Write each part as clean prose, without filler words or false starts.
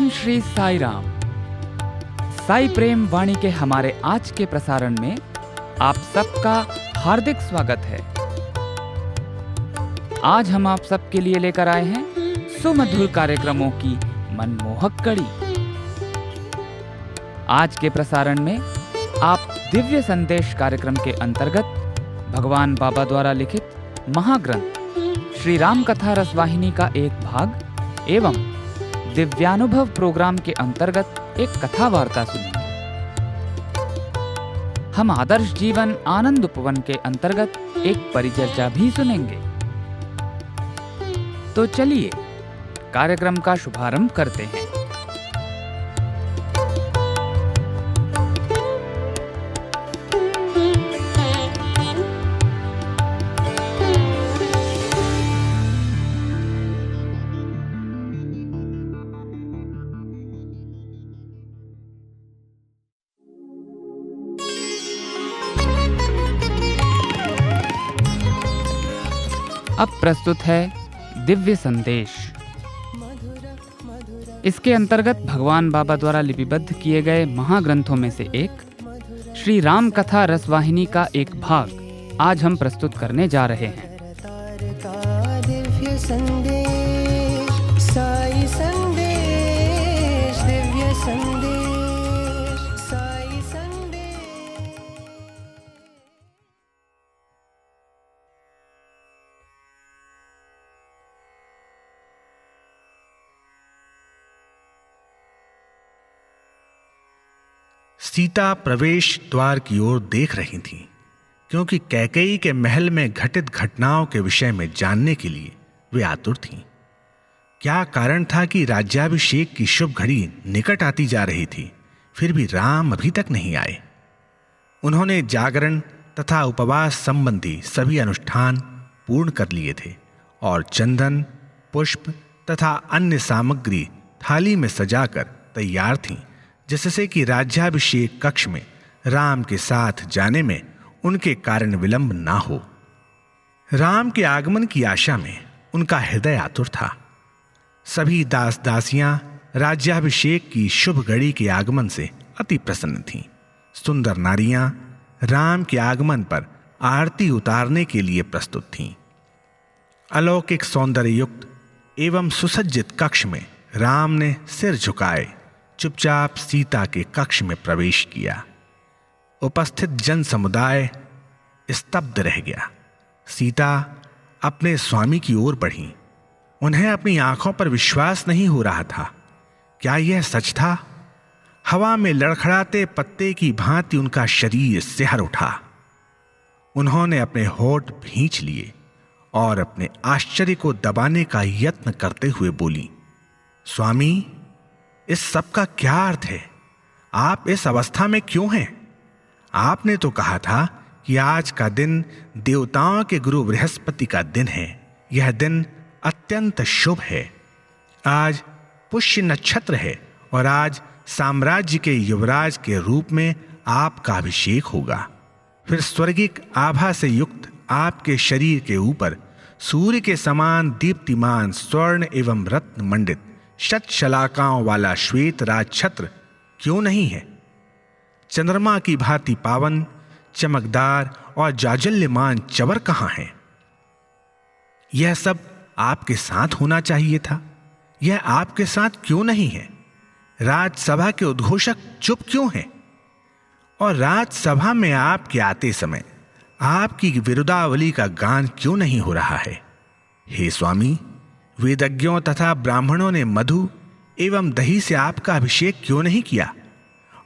ओम श्री साई राम। साई प्रेम वाणी के हमारे आज के प्रसारण में आप सबका हार्दिक स्वागत है। आज हम आप सबके लिए लेकर आए हैं सुमधुर कार्यक्रमों की मनमोहक कड़ी। आज के प्रसारण में आप दिव्य संदेश कार्यक्रम के अंतर्गत भगवान बाबा द्वारा लिखित महाग्रंथ श्री राम कथा रसवाहिनी का एक भाग एवं दिव्यानुभव प्रोग्राम के अंतर्गत एक कथा वार्ता सुनेंगे। हम आदर्श जीवन आनंद उपवन के अंतर्गत एक परिचर्चा भी सुनेंगे। तो चलिए कार्यक्रम का शुभारंभ करते हैं। अब प्रस्तुत है दिव्य संदेश। इसके अंतर्गत भगवान बाबा द्वारा लिपिबद्ध किए गए महाग्रंथों में से एक श्री राम कथा रसवाहिनी का एक भाग आज हम प्रस्तुत करने जा रहे हैं। दिव्य संदेश, साई संदेश, दिव्य संदेश, साई संदेश। सीता प्रवेश द्वार की ओर देख रही थीं, क्योंकि कैकेयी के महल में घटित घटनाओं के विषय में जानने के लिए वे आतुर थीं। क्या कारण था कि राज्याभिषेक की शुभ घड़ी निकट आती जा रही थी, फिर भी राम अभी तक नहीं आए। उन्होंने जागरण तथा उपवास संबंधी सभी अनुष्ठान पूर्ण कर लिए थे और चंदन, पुष्प तथा अन्य सामग्री थाली में सजाकर तैयार थीं, जिससे कि राज्याभिषेक कक्ष में राम के साथ जाने में उनके कारण विलंब ना हो। राम के आगमन की आशा में उनका हृदय आतुर था। सभी दास दासियां राज्याभिषेक की शुभ घड़ी के आगमन से अति प्रसन्न थीं। सुंदर नारियां राम के आगमन पर आरती उतारने के लिए प्रस्तुत थीं। अलौकिक सौंदर्य युक्त एवं सुसज्जित कक्ष में राम ने सिर झुकाए चुपचाप सीता के कक्ष में प्रवेश किया। उपस्थित जन समुदाय स्तब्ध रह गया। सीता अपने स्वामी की ओर बढ़ी। उन्हें अपनी आंखों पर विश्वास नहीं हो रहा था। क्या यह सच था? हवा में लड़खड़ाते पत्ते की भांति उनका शरीर सिहर उठा। उन्होंने अपने होठ भींच लिए और अपने आश्चर्य को दबाने का यत्न करते हुए बोली, स्वामी, इस सब का क्या अर्थ है? आप इस अवस्था में क्यों हैं? आपने तो कहा था कि आज का दिन देवताओं के गुरु बृहस्पति का दिन है। यह दिन अत्यंत शुभ है। आज पुष्य नक्षत्र है और आज साम्राज्य के युवराज के रूप में आपका अभिषेक होगा। फिर स्वर्गिक आभा से युक्त आपके शरीर के ऊपर सूर्य के समान दीप्तिमान स्वर्ण एवं रत्न मंडित शतशलाकाओं वाला श्वेत राज छत्र क्यों नहीं है? चंद्रमा की भांति पावन, चमकदार और जाजल्यमान चवर कहां है? यह सब आपके साथ होना चाहिए था। यह आपके साथ क्यों नहीं है? राजसभा के उद्घोषक चुप क्यों हैं? और राजसभा में आपके आते समय आपकी विरुदावली का गान क्यों नहीं हो रहा है? हे स्वामी, वेदज्ञों तथा ब्राह्मणों ने मधु एवं दही से आपका अभिषेक क्यों नहीं किया?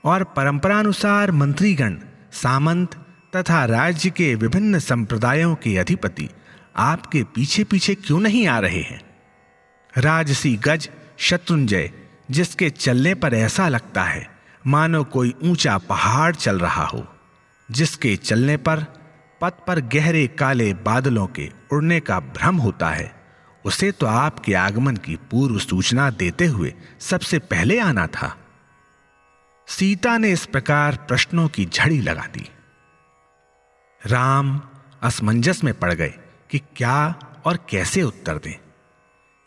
और परंपरानुसार मंत्रीगण, सामंत तथा राज्य के विभिन्न संप्रदायों के अधिपति आपके पीछे पीछे क्यों नहीं आ रहे हैं? राजसी गज शत्रुंजय, जिसके चलने पर ऐसा लगता है मानो कोई ऊंचा पहाड़ चल रहा हो, जिसके चलने पर पथ पर गहरे काले बादलों के उड़ने का भ्रम होता है, उसे तो आपके आगमन की पूर्व सूचना देते हुए सबसे पहले आना था। सीता ने इस प्रकार प्रश्नों की झड़ी लगा दी। राम असमंजस में पड़ गए कि क्या और कैसे उत्तर दें।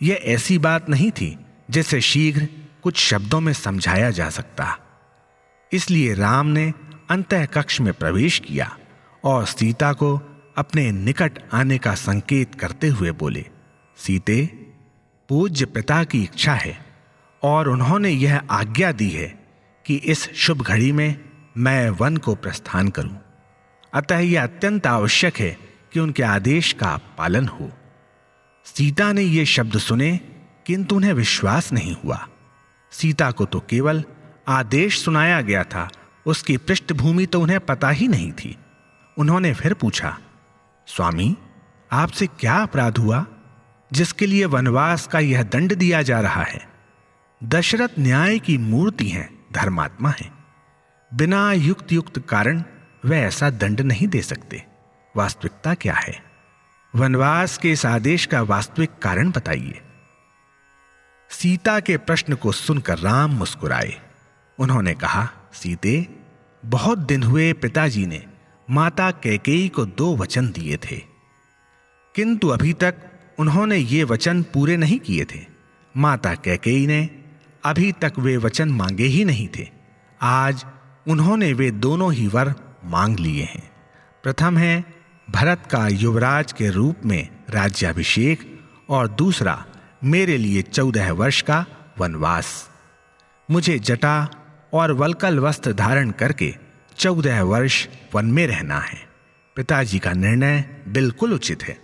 यह ऐसी बात नहीं थी जिसे शीघ्र कुछ शब्दों में समझाया जा सकता। इसलिए राम ने अंतः कक्ष में प्रवेश किया और सीता को अपने निकट आने का संकेत करते हुए बोले, सीते, पूज्य पिता की इच्छा है और उन्होंने यह आज्ञा दी है कि इस शुभ घड़ी में मैं वन को प्रस्थान करूं। अतः यह अत्यंत आवश्यक है कि उनके आदेश का पालन हो। सीता ने ये शब्द सुने, किंतु उन्हें विश्वास नहीं हुआ। सीता को तो केवल आदेश सुनाया गया था, उसकी पृष्ठभूमि तो उन्हें पता ही नहीं थी। उन्होंने फिर पूछा, स्वामी, आपसे क्या अपराध हुआ जिसके लिए वनवास का यह दंड दिया जा रहा है? दशरथ न्याय की मूर्ति हैं, धर्मात्मा हैं। बिना युक्त कारण वे ऐसा दंड नहीं दे सकते। वास्तविकता क्या है? वनवास के इस आदेश का वास्तविक कारण बताइए। सीता के प्रश्न को सुनकर राम मुस्कुराए। उन्होंने कहा, सीते, बहुत दिन हुए पिताजी ने माता कैकेयी को 2 वचन दिए थे, किंतु अभी तक उन्होंने ये वचन पूरे नहीं किए थे। माता कैकेयी ने अभी तक वे वचन मांगे ही नहीं थे। आज उन्होंने वे दोनों ही वर मांग लिए हैं। प्रथम है भरत का युवराज के रूप में राज्याभिषेक और दूसरा मेरे लिए 14 वर्ष का वनवास। मुझे जटा और वल्कल वस्त्र धारण करके 14 वर्ष वन में रहना है। पिताजी का निर्णय बिल्कुल उचित है।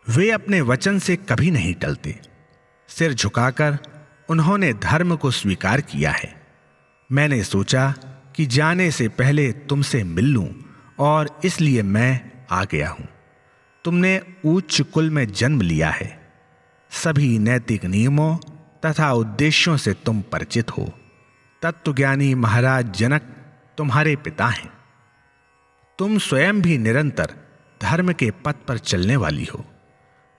वे अपने वचन से कभी नहीं टलते। सिर झुकाकर उन्होंने धर्म को स्वीकार किया है। मैंने सोचा कि जाने से पहले तुमसे मिल लूं और इसलिए मैं आ गया हूं। तुमने उच्च कुल में जन्म लिया है। सभी नैतिक नियमों तथा उद्देश्यों से तुम परिचित हो। तत्वज्ञानी महाराज जनक तुम्हारे पिता हैं। तुम स्वयं भी निरंतर धर्म के पथ पर चलने वाली हो।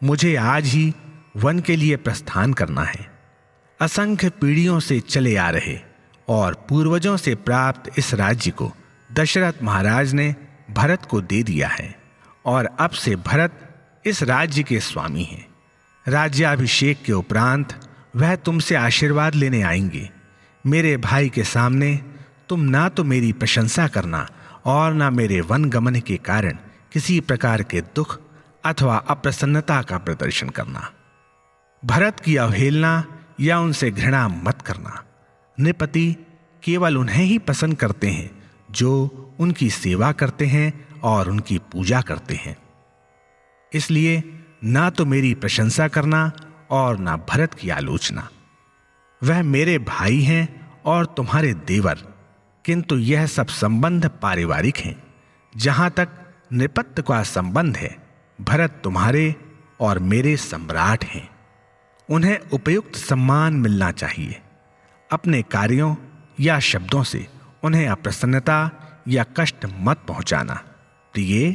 मुझे आज ही वन के लिए प्रस्थान करना है। असंख्य पीढ़ियों से चले आ रहे और पूर्वजों से प्राप्त इस राज्य को दशरथ महाराज ने भरत को दे दिया है और अब से भरत इस राज्य के स्वामी हैं। राज्याभिषेक के उपरांत वह तुमसे आशीर्वाद लेने आएंगे। मेरे भाई के सामने तुम ना तो मेरी प्रशंसा करना और ना मेरे वन गमन के कारण किसी प्रकार के दुख अथवा अप्रसन्नता का प्रदर्शन करना। भरत की अवहेलना या उनसे घृणा मत करना। नृपति केवल उन्हें ही पसंद करते हैं जो उनकी सेवा करते हैं और उनकी पूजा करते हैं। इसलिए ना तो मेरी प्रशंसा करना और ना भरत की आलोचना। वह मेरे भाई हैं और तुम्हारे देवर, किंतु यह सब संबंध पारिवारिक हैं। जहां तक नृपत्य का संबंध है, भरत तुम्हारे और मेरे सम्राट हैं। उन्हें उपयुक्त सम्मान मिलना चाहिए। अपने कार्यों या शब्दों से उन्हें अप्रसन्नता या कष्ट मत पहुंचाना। प्रिय,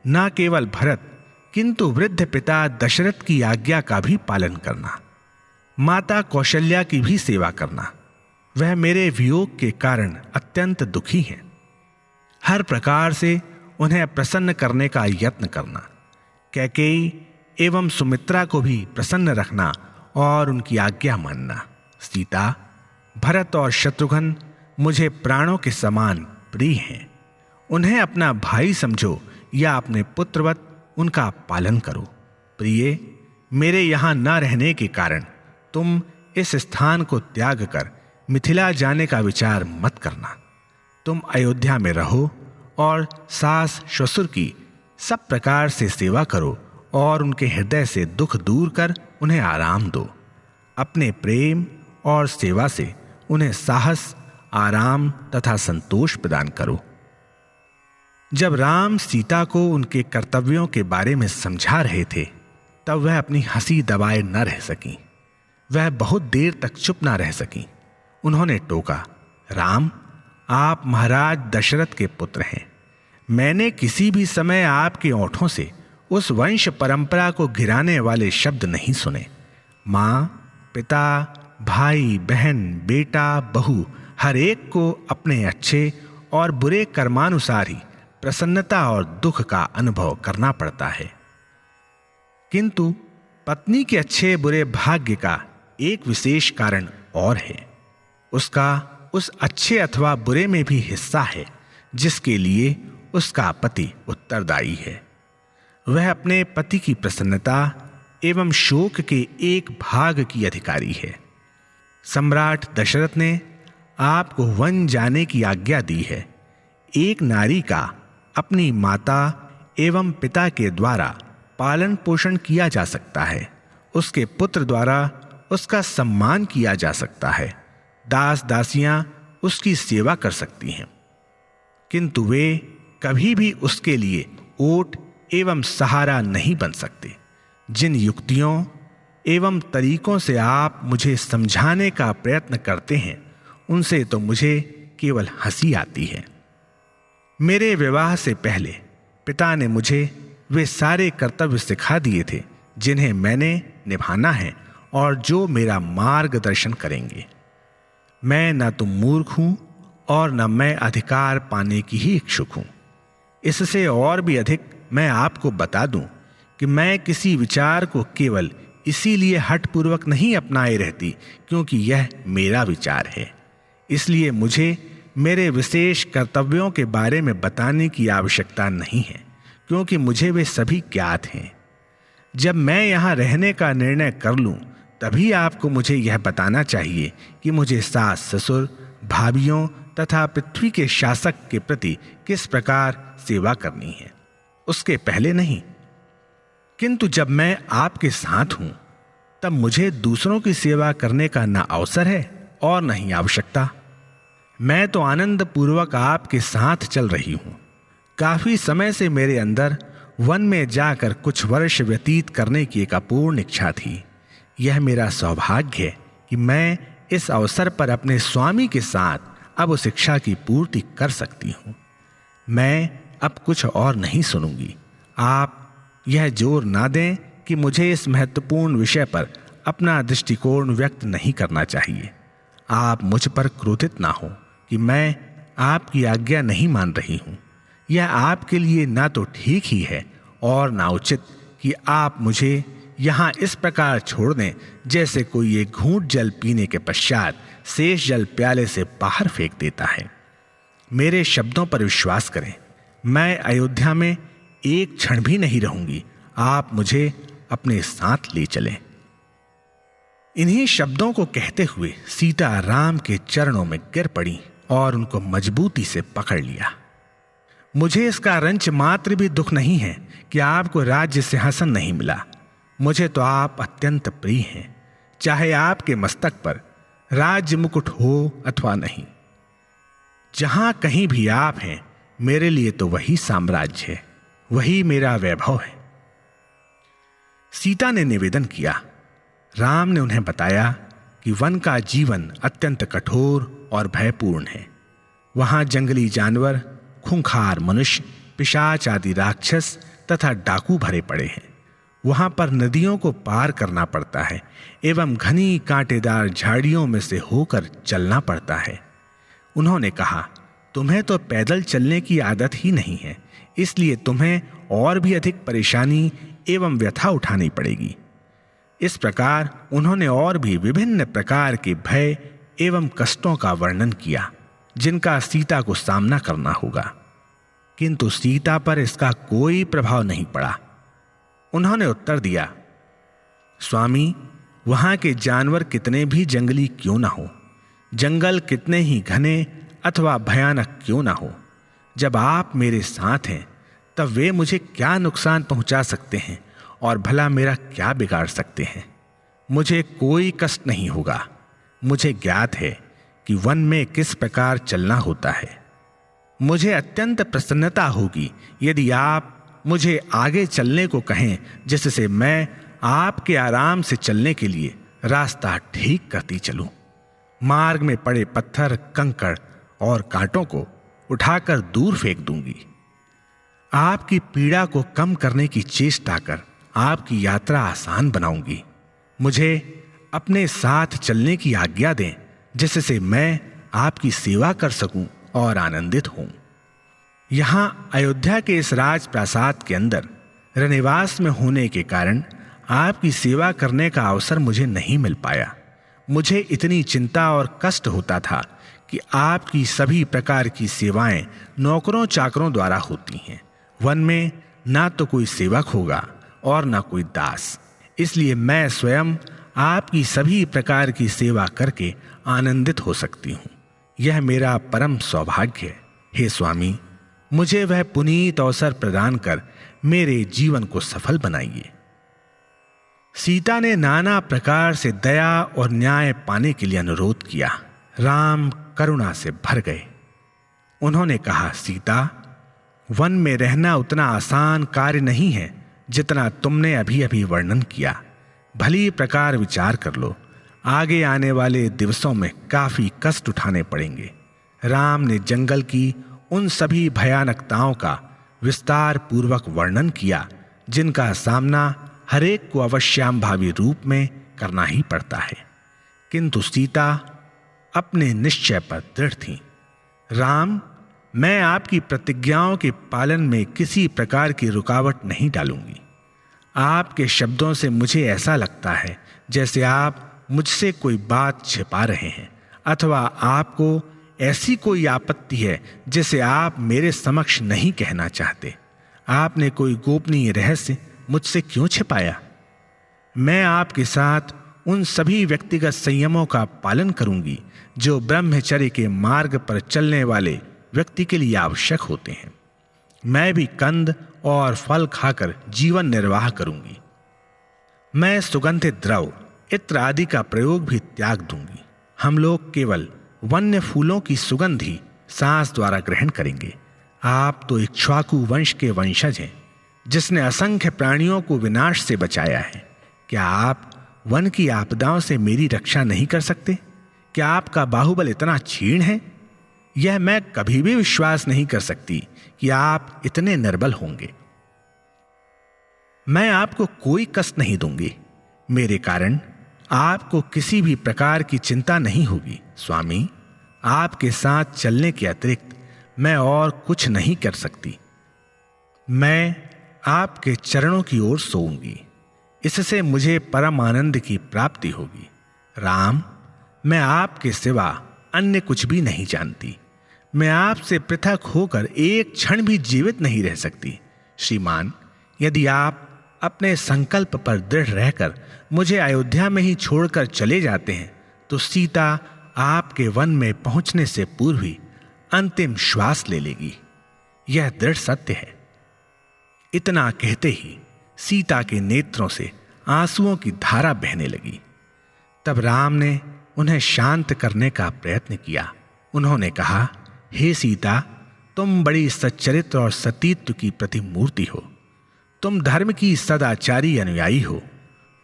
न केवल भरत किंतु वृद्ध पिता दशरथ की आज्ञा का भी पालन करना। माता कौशल्या की भी सेवा करना। वह मेरे वियोग के कारण अत्यंत दुखी हैं। हर प्रकार से उन्हें प्रसन्न करने का यत्न करना। कैकेयी एवं सुमित्रा को भी प्रसन्न रखना और उनकी आज्ञा मानना। सीता, भरत और शत्रुघ्न मुझे प्राणों के समान प्रिय हैं। उन्हें अपना भाई समझो या अपने पुत्रवत उनका पालन करो। प्रिय, मेरे यहां न रहने के कारण तुम इस स्थान को त्याग कर मिथिला जाने का विचार मत करना। तुम अयोध्या में रहो और सास ससुर की सब प्रकार से सेवा करो और उनके हृदय से दुख दूर कर उन्हें आराम दो। अपने प्रेम और सेवा से उन्हें साहस, आराम तथा संतोष प्रदान करो। जब राम सीता को उनके कर्तव्यों के बारे में समझा रहे थे, तब वह अपनी हंसी दबाए न रह सकी। वह बहुत देर तक चुप न रह सकी। उन्होंने टोका, राम, आप महाराज दशरथ के पुत्र हैं। मैंने किसी भी समय आपके ओंठों से उस वंश परंपरा को गिराने वाले शब्द नहीं सुने। माँ, पिता, भाई, बहन, बेटा, बहू, हर एक को अपने अच्छे और बुरे कर्मानुसार ही प्रसन्नता और दुख का अनुभव करना पड़ता है, किंतु पत्नी के अच्छे बुरे भाग्य का एक विशेष कारण और है। उसका उस अच्छे अथवा बुरे में भी हिस्सा है जिसके लिए उसका पति उत्तरदायी है। वह अपने पति की प्रसन्नता एवं शोक के एक भाग की अधिकारी है। सम्राट दशरथ ने आपको वन जाने की आज्ञा दी है। एक नारी का अपनी माता एवं पिता के द्वारा पालन पोषण किया जा सकता है। उसके पुत्र द्वारा उसका सम्मान किया जा सकता है। दास दासियां उसकी सेवा कर सकती हैं, किंतु वे कभी भी उसके लिए ओट एवं सहारा नहीं बन सकते। जिन युक्तियों एवं तरीकों से आप मुझे समझाने का प्रयत्न करते हैं, उनसे तो मुझे केवल हंसी आती है। मेरे विवाह से पहले पिता ने मुझे वे सारे कर्तव्य सिखा दिए थे जिन्हें मैंने निभाना है और जो मेरा मार्गदर्शन करेंगे। मैं न तो मूर्ख हूं और न मैं अधिकार पाने की ही इच्छुक हूं। इससे और भी अधिक मैं आपको बता दूं कि मैं किसी विचार को केवल इसीलिए हठपूर्वक नहीं अपनाए रहती क्योंकि यह मेरा विचार है। इसलिए मुझे मेरे विशेष कर्तव्यों के बारे में बताने की आवश्यकता नहीं है, क्योंकि मुझे वे सभी ज्ञात हैं। जब मैं यहाँ रहने का निर्णय कर लूं, तभी आपको मुझे यह बताना चाहिए कि मुझे सास ससुर, भाभियों तथा पृथ्वी के शासक के प्रति किस प्रकार सेवा करनी है, उसके पहले नहीं। किंतु जब मैं आपके साथ हूं, तब मुझे दूसरों की सेवा करने का न अवसर है और न ही आवश्यकता। मैं तो आनंद पूर्वक आपके साथ चल रही हूं। काफी समय से मेरे अंदर वन में जाकर कुछ वर्ष व्यतीत करने की एक अपूर्ण इच्छा थी। यह मेरा सौभाग्य है कि मैं इस अवसर पर अपने स्वामी के साथ अब उस इच्छा की पूर्ति कर सकती हूं। मैं अब कुछ और नहीं सुनूंगी। आप यह जोर ना दें कि मुझे इस महत्वपूर्ण विषय पर अपना दृष्टिकोण व्यक्त नहीं करना चाहिए। आप मुझ पर क्रोधित ना हो कि मैं आपकी आज्ञा नहीं मान रही हूं। यह आपके लिए ना तो ठीक ही है और ना उचित कि आप मुझे यहां इस प्रकार छोड़ दें जैसे कोई एक घूंट जल पीने के पश्चात शेष जल प्याले से बाहर फेंक देता है। मेरे शब्दों पर विश्वास करें, मैं अयोध्या में एक क्षण भी नहीं रहूंगी। आप मुझे अपने साथ ले चलें। इन्हीं शब्दों को कहते हुए सीता राम के चरणों में गिर पड़ी और उनको मजबूती से पकड़ लिया। मुझे इसका रंच मात्र भी दुख नहीं है कि आपको राज्य सिंहासन नहीं मिला। मुझे तो आप अत्यंत प्रिय हैं, चाहे आपके मस्तक पर राज्य मुकुट हो अथवा नहीं। जहां कहीं भी आप हैं, मेरे लिए तो वही साम्राज्य है, वही मेरा वैभव है। सीता ने निवेदन किया। राम ने उन्हें बताया कि वन का जीवन अत्यंत कठोर और भयपूर्ण है। वहां जंगली जानवर, खूंखार मनुष्य, पिशाच आदि राक्षस तथा डाकू भरे पड़े हैं। वहां पर नदियों को पार करना पड़ता है एवं घनी कांटेदार झाड़ियों में से होकर चलना पड़ता है। उन्होंने कहा, तुम्हें तो पैदल चलने की आदत ही नहीं है, इसलिए तुम्हें और भी अधिक परेशानी एवं व्यथा उठानी पड़ेगी। इस प्रकार उन्होंने और भी विभिन्न प्रकार के भय एवं कष्टों का वर्णन किया जिनका सीता को सामना करना होगा, किंतु सीता पर इसका कोई प्रभाव नहीं पड़ा। उन्होंने उत्तर दिया, स्वामी, वहां के जानवर कितने भी जंगली क्यों ना हो, जंगल कितने ही घने अथवा भयानक क्यों ना हो, जब आप मेरे साथ हैं तब वे मुझे क्या नुकसान पहुंचा सकते हैं और भला मेरा क्या बिगाड़ सकते हैं। मुझे कोई कष्ट नहीं होगा। मुझे ज्ञात है कि वन में किस प्रकार चलना होता है। मुझे अत्यंत प्रसन्नता होगी यदि आप मुझे आगे चलने को कहें, जिससे मैं आपके आराम से चलने के लिए रास्ता ठीक करती चलूं। मार्ग में पड़े पत्थर, कंकड़ और कांटों को उठाकर दूर फेंक दूंगी। आपकी पीड़ा को कम करने की चेष्टा कर आपकी यात्रा आसान बनाऊंगी। मुझे अपने साथ चलने की आज्ञा दें, जिससे मैं आपकी सेवा कर सकूं और आनंदित हूं। यहां अयोध्या के इस राजप्रासाद के अंदर रनिवास में होने के कारण आपकी सेवा करने का अवसर मुझे नहीं मिल पाया, मुझे इतनी चिंता और कष्ट होता था कि आपकी सभी प्रकार की सेवाएं नौकरों चाकरों द्वारा होती हैं। वन में ना तो कोई सेवक होगा और ना कोई दास, इसलिए मैं स्वयं आपकी सभी प्रकार की सेवा करके आनंदित हो सकती हूँ। यह मेरा परम सौभाग्य है। हे स्वामी, मुझे वह पुनीत अवसर प्रदान कर मेरे जीवन को सफल बनाइए। सीता ने नाना प्रकार से दया और न्याय पाने के लिए अनुरोध किया। राम करुणा से भर गए। उन्होंने कहा, सीता, वन में रहना उतना आसान कार्य नहीं है जितना तुमने अभी अभी वर्णन किया। भली प्रकार विचार कर लो, आगे आने वाले दिवसों में काफी कष्ट उठाने पड़ेंगे। राम ने जंगल की उन सभी भयानकताओं का विस्तार पूर्वक वर्णन किया जिनका सामना हरेक को अवश्याम्भावी रूप में करना ही पड़ता है, किंतु सीता अपने निश्चय पर दृढ़ थीं। राम, मैं आपकी प्रतिज्ञाओं के पालन में किसी प्रकार की रुकावट नहीं डालूंगी। आपके शब्दों से मुझे ऐसा लगता है जैसे आप मुझसे कोई बात छिपा रहे हैं, अथवा आपको ऐसी कोई आपत्ति है जिसे आप मेरे समक्ष नहीं कहना चाहते। आपने कोई गोपनीय रहस्य मुझसे क्यों छिपाया? मैं आपके साथ उन सभी व्यक्तिगत संयमों का पालन करूंगी जो ब्रह्मचर्य के मार्ग पर चलने वाले व्यक्ति के लिए आवश्यक होते हैं। मैं भी कंद और फल खाकर जीवन निर्वाह करूंगी। मैं सुगंधित द्रव, इत्र आदि का प्रयोग भी त्याग दूंगी। हम लोग केवल वन्य फूलों की सुगंध ही सांस द्वारा ग्रहण करेंगे। आप तो इक्ष्वाकु वंश के वंशज हैं, जिसने असंख्य प्राणियों को विनाश से बचाया है। क्या आप वन की आपदाओं से मेरी रक्षा नहीं कर सकते? क्या आपका बाहुबल इतना क्षीण है? यह मैं कभी भी विश्वास नहीं कर सकती कि आप इतने निर्बल होंगे। मैं आपको कोई कष्ट नहीं दूंगी। मेरे कारण आपको किसी भी प्रकार की चिंता नहीं होगी। स्वामी, आपके साथ चलने के अतिरिक्त मैं और कुछ नहीं कर सकती। मैं आपके चरणों की ओर सोऊंगी। इससे मुझे परम आनंद की प्राप्ति होगी। राम, मैं आपके सिवा अन्य कुछ भी नहीं जानती। मैं आपसे पृथक होकर एक क्षण भी जीवित नहीं रह सकती। श्रीमान, यदि आप अपने संकल्प पर दृढ़ रहकर मुझे अयोध्या में ही छोड़कर चले जाते हैं तो सीता आपके वन में पहुंचने से पूर्व ही अंतिम श्वास ले लेगी। यह दृढ़ सत्य है। इतना कहते ही सीता के नेत्रों से आंसुओं की धारा बहने लगी। तब राम ने उन्हें शांत करने का प्रयत्न किया। उन्होंने कहा, हे सीता, तुम बड़ी सच्चरित्र और सतीत्व की प्रतिमूर्ति हो। तुम धर्म की सदाचारी अनुयायी हो।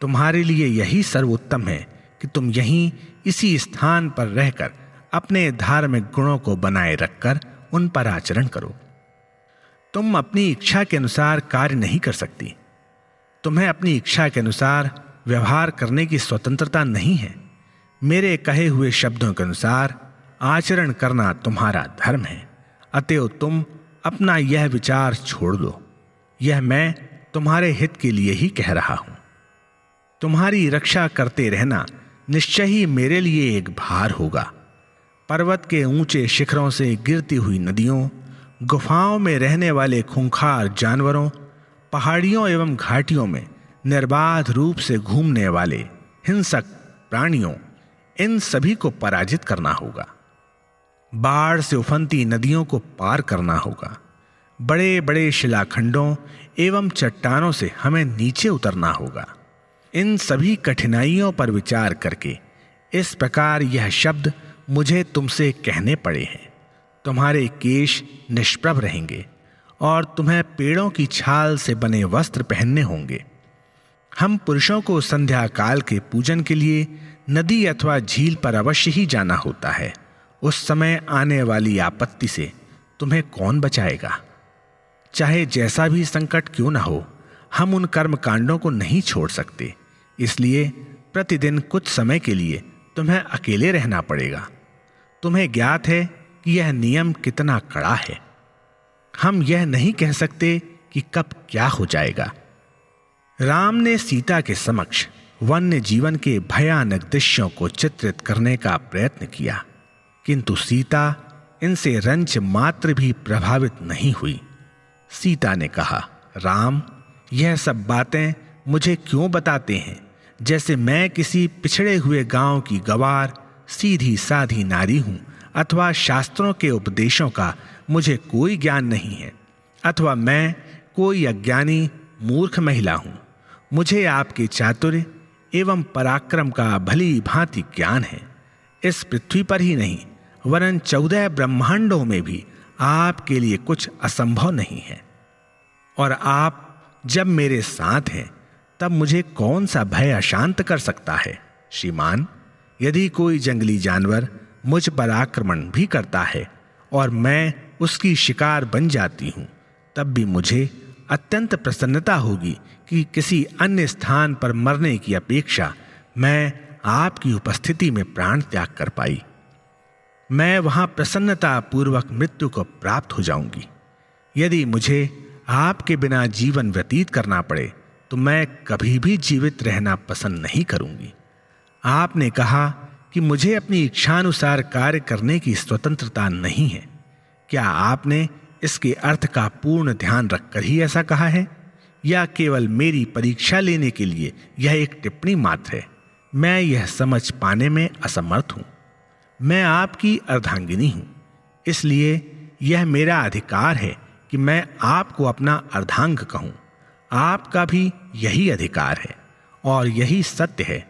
तुम्हारे लिए यही सर्वोत्तम है कि तुम यहीं इसी स्थान पर रहकर अपने धार्मिक गुणों को बनाए रखकर उन पर आचरण करो। तुम अपनी इच्छा के अनुसार कार्य नहीं कर सकती। तुम्हें अपनी इच्छा के अनुसार व्यवहार करने की स्वतंत्रता नहीं है। मेरे कहे हुए शब्दों के अनुसार आचरण करना तुम्हारा धर्म है। अतएव तुम अपना यह विचार छोड़ दो। यह मैं तुम्हारे हित के लिए ही कह रहा हूं। तुम्हारी रक्षा करते रहना निश्चय ही मेरे लिए एक भार होगा। पर्वत के ऊंचे शिखरों से गिरती हुई नदियों, गुफाओं में रहने वाले खूंखार जानवरों, पहाड़ियों एवं घाटियों में निर्बाध रूप से घूमने वाले हिंसक प्राणियों, इन सभी को पराजित करना होगा। बाढ़ से उफनती नदियों को पार करना होगा। बड़े बड़े शिलाखंडों एवं चट्टानों से हमें नीचे उतरना होगा। इन सभी कठिनाइयों पर विचार करके इस प्रकार यह शब्द मुझे तुमसे कहने पड़े हैं। तुम्हारे केश निष्प्रभ रहेंगे और तुम्हें पेड़ों की छाल से बने वस्त्र पहनने होंगे। हम पुरुषों को संध्या काल के पूजन के लिए नदी अथवा झील पर अवश्य ही जाना होता है। उस समय आने वाली आपत्ति से तुम्हें कौन बचाएगा? चाहे जैसा भी संकट क्यों न हो, हम उन कर्म कांडों को नहीं छोड़ सकते। इसलिए प्रतिदिन कुछ समय के लिए तुम्हें अकेले रहना पड़ेगा। तुम्हें ज्ञात है कि यह नियम कितना कड़ा है। हम यह नहीं कह सकते कि कब क्या हो जाएगा। राम ने सीता के समक्ष वन्य जीवन के भयानक दृश्यों को चित्रित करने का प्रयत्न किया, किंतु सीता इनसे रंच मात्र भी प्रभावित नहीं हुई। सीता ने कहा, राम, यह सब बातें मुझे क्यों बताते हैं, जैसे मैं किसी पिछड़े हुए गांव की गवार सीधी साधी नारी हूं, अथवा शास्त्रों के उपदेशों का मुझे कोई ज्ञान नहीं है, अथवा मैं कोई अज्ञानी मूर्ख महिला हूं। मुझे आपके चातुर्य एवं पराक्रम का भली भांति ज्ञान है। इस पृथ्वी पर ही नहीं वरन 14 ब्रह्मांडों में भी आपके लिए कुछ असंभव नहीं है। और आप जब मेरे साथ हैं तब मुझे कौन सा भय अशांत कर सकता है। श्रीमान, यदि कोई जंगली जानवर मुझ पर आक्रमण भी करता है और मैं उसकी शिकार बन जाती हूं, तब भी मुझे अत्यंत प्रसन्नता होगी कि किसी अन्य स्थान पर मरने की अपेक्षा मैं आपकी उपस्थिति में प्राण त्याग कर पाई। मैं वहां प्रसन्नता पूर्वक मृत्यु को प्राप्त हो जाऊंगी। यदि मुझे आपके बिना जीवन व्यतीत करना पड़े तो मैं कभी भी जीवित रहना पसंद नहीं करूंगी। आपने कहा कि मुझे अपनी इच्छानुसार कार्य करने की स्वतंत्रता नहीं है। क्या आपने इसके अर्थ का पूर्ण ध्यान रखकर ही ऐसा कहा है, या केवल मेरी परीक्षा लेने के लिए यह एक टिप्पणी मात्र है? मैं यह समझ पाने में असमर्थ हूं। मैं आपकी अर्धांगिनी हूं, इसलिए यह मेरा अधिकार है कि मैं आपको अपना अर्धांग कहूं। आपका भी यही अधिकार है और यही सत्य है।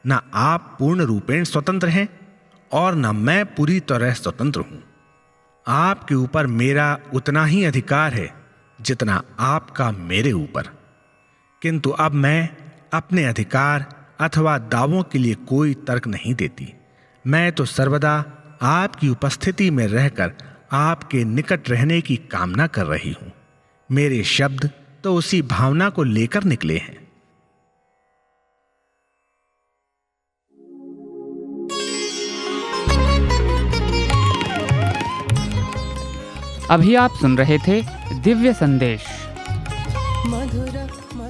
न आप पूर्ण रूपेण स्वतंत्र हैं और न मैं पूरी तरह स्वतंत्र हूं। आपके ऊपर मेरा उतना ही अधिकार है जितना आपका मेरे ऊपर। किंतु अब मैं अपने अधिकार अथवा दावों के लिए कोई तर्क नहीं देती। मैं तो सर्वदा आपकी उपस्थिति में रहकर आपके निकट रहने की कामना कर रही हूं। मेरे शब्द तो उसी भावना को लेकर निकले हैं। अभी आप सुन रहे थे दिव्य संदेश।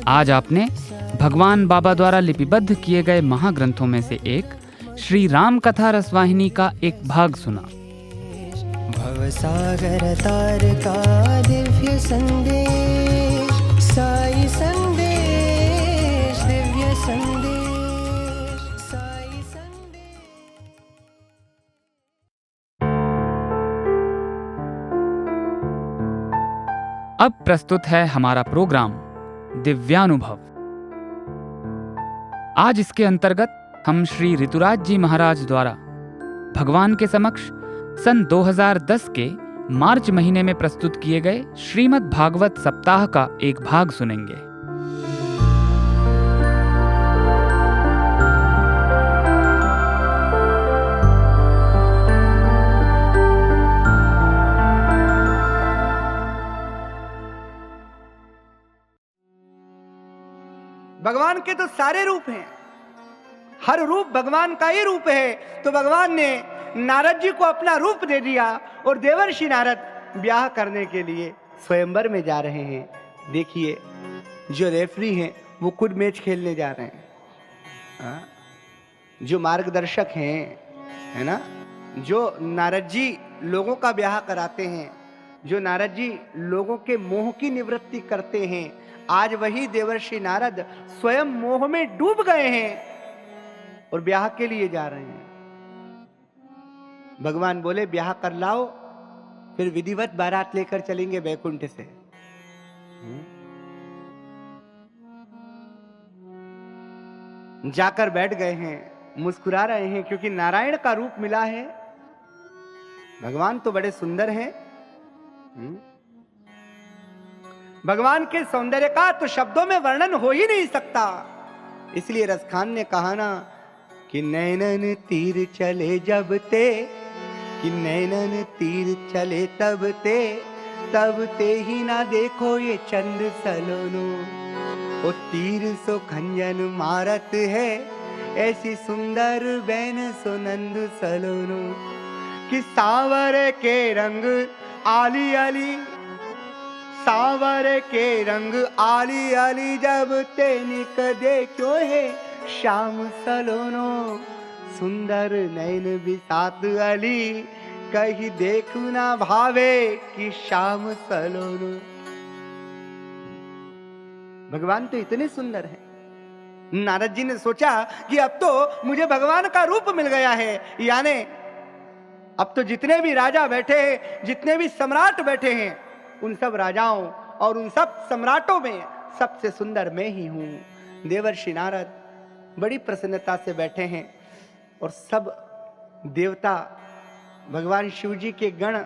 आज आपने भगवान बाबा द्वारा लिपिबद्ध किए गए महाग्रंथों में से एक श्री राम कथा रसवाहिनी का एक भाग सुना। भवसागर तार का दिव्य संदेश, साई संदेश, दिव्य संदेश, साई संदेश। अब प्रस्तुत है हमारा प्रोग्राम दिव्यानुभव। आज इसके अंतर्गत हम श्री ऋतुराज जी महाराज द्वारा भगवान के समक्ष सन 2010 के मार्च महीने में प्रस्तुत किए गए श्रीमद् भागवत सप्ताह का एक भाग सुनेंगे। भगवान के तो सारे रूप हैं, हर रूप भगवान का ही रूप है। तो भगवान ने नारद जी को अपना रूप दे दिया और देवर्षि नारद ब्याह करने के लिए स्वयंवर में जा रहे हैं। देखिए, जो रेफरी हैं वो खुद मैच खेलने जा रहे हैं। जो मार्गदर्शक हैं, है ना, जो नारद जी लोगों का ब्याह कराते हैं, जो नारद जी लोगों के मोह की निवृत्ति करते हैं, आज वही देवर्षि नारद स्वयं मोह में डूब गए हैं और ब्याह के लिए जा रहे हैं। भगवान बोले ब्याह कर लाओ, फिर विधिवत बारात लेकर चलेंगे वैकुंठ से। जाकर बैठ गए हैं, मुस्कुरा रहे हैं क्योंकि नारायण का रूप मिला है। भगवान तो बड़े सुंदर हैं। भगवान के सौंदर्य का तो शब्दों में वर्णन हो ही नहीं सकता। इसलिए रसखान ने कहा ना कि नैनन तीर चले जब ते, कि नैनन तीर चले तब ते ही ना देखो ये चंद सलोनो। वो तीर सो खंजन मारत है, ऐसी सुंदर बैन सो नंद सलोनो। कि सावर के रंग आली आली, सावर के रंग आली आली जब ते निक देखो है श्याम सलोनो, सुंदर नयन बिसात अली, कहीं देखू ना भावे कि श्याम सलोनो। भगवान तो इतने सुंदर हैं। नारद जी ने सोचा कि अब तो मुझे भगवान का रूप मिल गया है, यानी अब तो जितने भी राजा बैठे हैं, जितने भी सम्राट बैठे हैं, उन सब राजाओं और उन सब सम्राटों में सबसे सुंदर मैं ही हूं। देवर्षि नारद बड़ी प्रसन्नता से बैठे हैं और सब देवता, भगवान शिव जी के गण,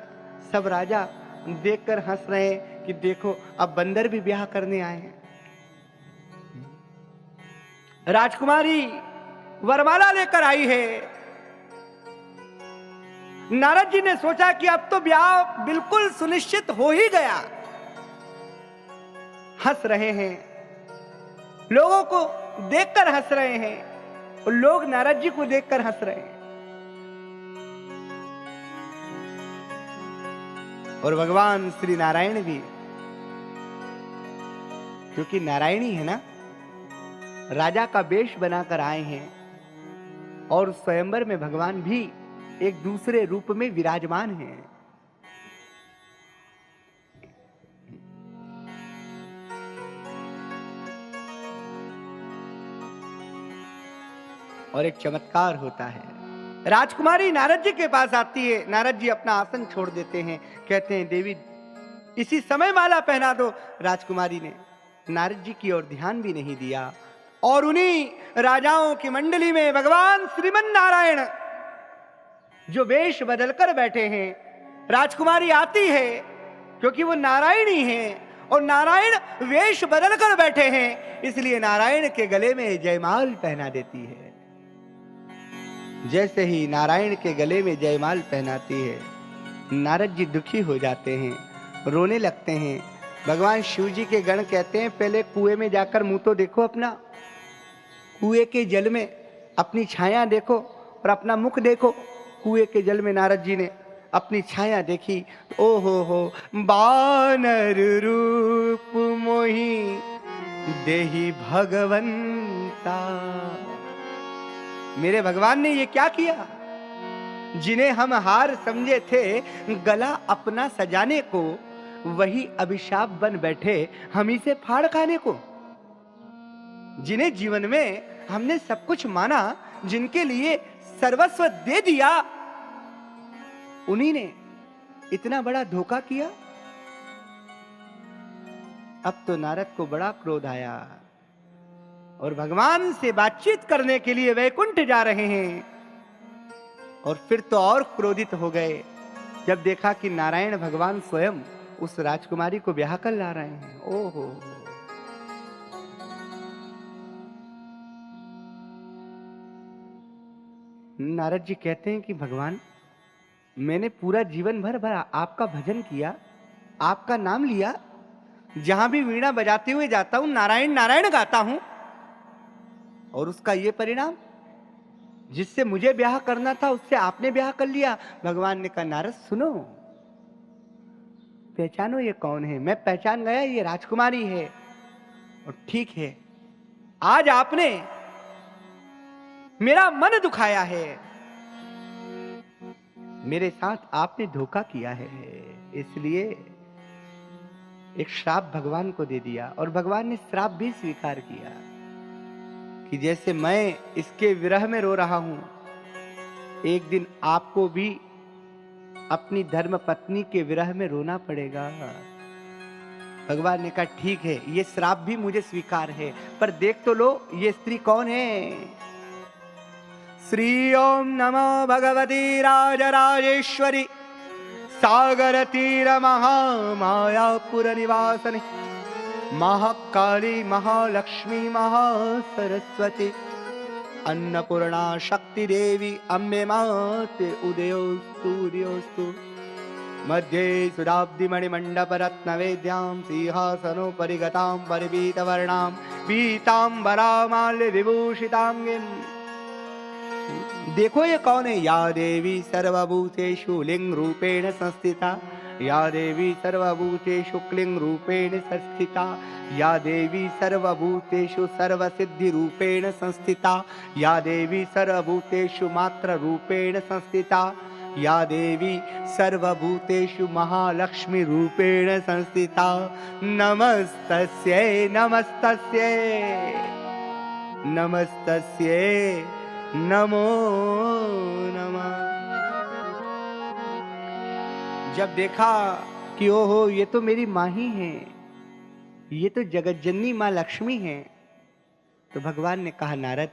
सब राजा देखकर हंस रहे हैं कि देखो अब बंदर भी ब्याह करने आए हैं। राजकुमारी वरमाला लेकर आई है। नारद जी ने सोचा कि अब तो ब्याह बिल्कुल सुनिश्चित हो ही गया। हंस रहे हैं, लोगों को देखकर हंस रहे हैं और लोग नारद जी को देखकर हंस रहे हैं। और भगवान श्री नारायण भी, क्योंकि नारायणी है ना, राजा का वेश बनाकर आए हैं और स्वयंवर में भगवान भी एक दूसरे रूप में विराजमान हैं। और एक चमत्कार होता है। राजकुमारी नारद जी के पास आती है। नारद जी अपना आसन छोड़ देते हैं, कहते हैं देवी इसी समय माला पहना दो। राजकुमारी ने नारद जी की ओर ध्यान भी नहीं दिया और उन्हीं राजाओं की मंडली में भगवान श्रीमन नारायण जो वेश बदलकर बैठे हैं, राजकुमारी आती है क्योंकि वो नारायणी है और नारायण वेश बदलकर बैठे हैं, इसलिए नारायण के गले में जयमाल पहना देती है। जैसे ही नारायण के गले में जयमाल पहनाती है, नारद जी दुखी हो जाते हैं, रोने लगते हैं। भगवान शिव जी के गण कहते हैं पहले कुएं में जाकर मुंह तो देखो अपना, कुएं के जल में अपनी छाया देखो और अपना मुख देखो। कुएं के जल में नारद जी ने अपनी छाया देखी। ओ हो बानर रूप मोही देही भगवंता। मेरे भगवान ने ये क्या किया? जिन्हें हम हार समझे थे गला अपना सजाने को, वही अभिशाप बन बैठे हम ही से फाड़ खाने को। जिन्हें जीवन में हमने सब कुछ माना, जिनके लिए सर्वस्व दे दिया, उन्हीं ने इतना बड़ा धोखा किया। अब तो नारद को बड़ा क्रोध आया और भगवान से बातचीत करने के लिए वैकुंठ जा रहे हैं। और फिर तो और क्रोधित हो गए जब देखा कि नारायण भगवान स्वयं उस राजकुमारी को ब्याह कर ला रहे हैं। ओहो, नारद जी कहते हैं कि भगवान, मैंने पूरा जीवन भर आपका भजन किया, आपका नाम लिया, जहां भी वीणा बजाते हुए जाता हूं नारायण नारायण गाता हूं, और उसका ये परिणाम, जिससे मुझे ब्याह करना था उससे आपने ब्याह कर लिया। भगवान ने कहा नारद सुनो, पहचानो ये कौन है। मैं पहचान गया, ये राजकुमारी है। और ठीक है, आज आपने मेरा मन दुखाया है, मेरे साथ आपने धोखा किया है, इसलिए एक श्राप भगवान को दे दिया। और भगवान ने श्राप भी स्वीकार किया कि जैसे मैं इसके विरह में रो रहा हूं, एक दिन आपको भी अपनी धर्म पत्नी के विरह में रोना पड़ेगा। भगवान ने कहा ठीक है, ये श्राप भी मुझे स्वीकार है, पर देख तो लो ये स्त्री कौन है। श्री ओम नमो भगवती राजराजेश्वरी सागर तीर महामायापुर निवासनी महाकाली महालक्ष्मी महासरस्वती अन्नपूर्णा शक्ति देवी अम्बे माते उदयोस्तु उदयोस्तु। मध्ये सुराब्धि मणिमंडप रत्न वेद्यां सिंहासनोपरि गतां परिपीतवर्णां पीतांबरामाल्य विभूषितांगीं। देखो ये कौन है। या देवी सर्वभूतेषु लिंग रूपेण संस्थिता या देवी सर्वभूतेषु क्लीं रूपेण संस्थिता, या देवी सर्वभूतेषु सर्वसिद्धि रूपेण संस्थिता, या देवी सर्वभूतेषु मात्र रूपेण संस्थिता, या देवी सर्वभूतेषु महालक्ष्मी रूपेण संस्थिता। नमस्तस्यै नमस्तस्यै नमस्तस्यै नमो नमः। जब देखा कि ओहो ये तो मेरी माँ ही है, ये तो जगत जननी माँ लक्ष्मी है, तो भगवान ने कहा नारद,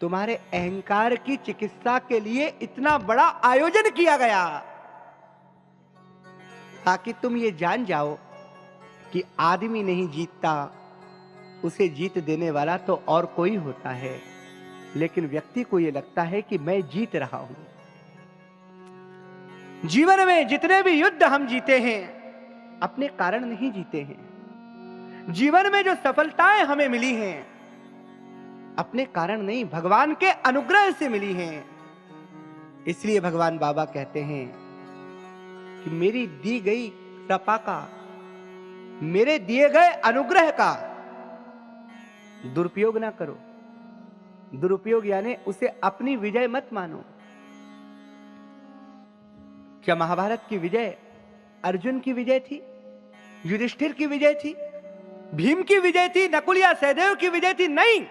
तुम्हारे अहंकार की चिकित्सा के लिए इतना बड़ा आयोजन किया गया ताकि तुम ये जान जाओ कि आदमी नहीं जीतता, उसे जीत देने वाला तो और कोई होता है, लेकिन व्यक्ति को यह लगता है कि मैं जीत रहा हूं। जीवन में जितने भी युद्ध हम जीते हैं अपने कारण नहीं जीते हैं। जीवन में जो सफलताएं हमें मिली हैं अपने कारण नहीं, भगवान के अनुग्रह से मिली हैं। इसलिए भगवान बाबा कहते हैं कि मेरी दी गई कृपा का, मेरे दिए गए अनुग्रह का दुरुपयोग ना करो। दुरुपयोग यानी उसे अपनी विजय मत मानो। क्या महाभारत की विजय अर्जुन की विजय थी, युधिष्ठिर की विजय थी, भीम की विजय थी, नकुल या सहदेव की विजय थी? नहीं।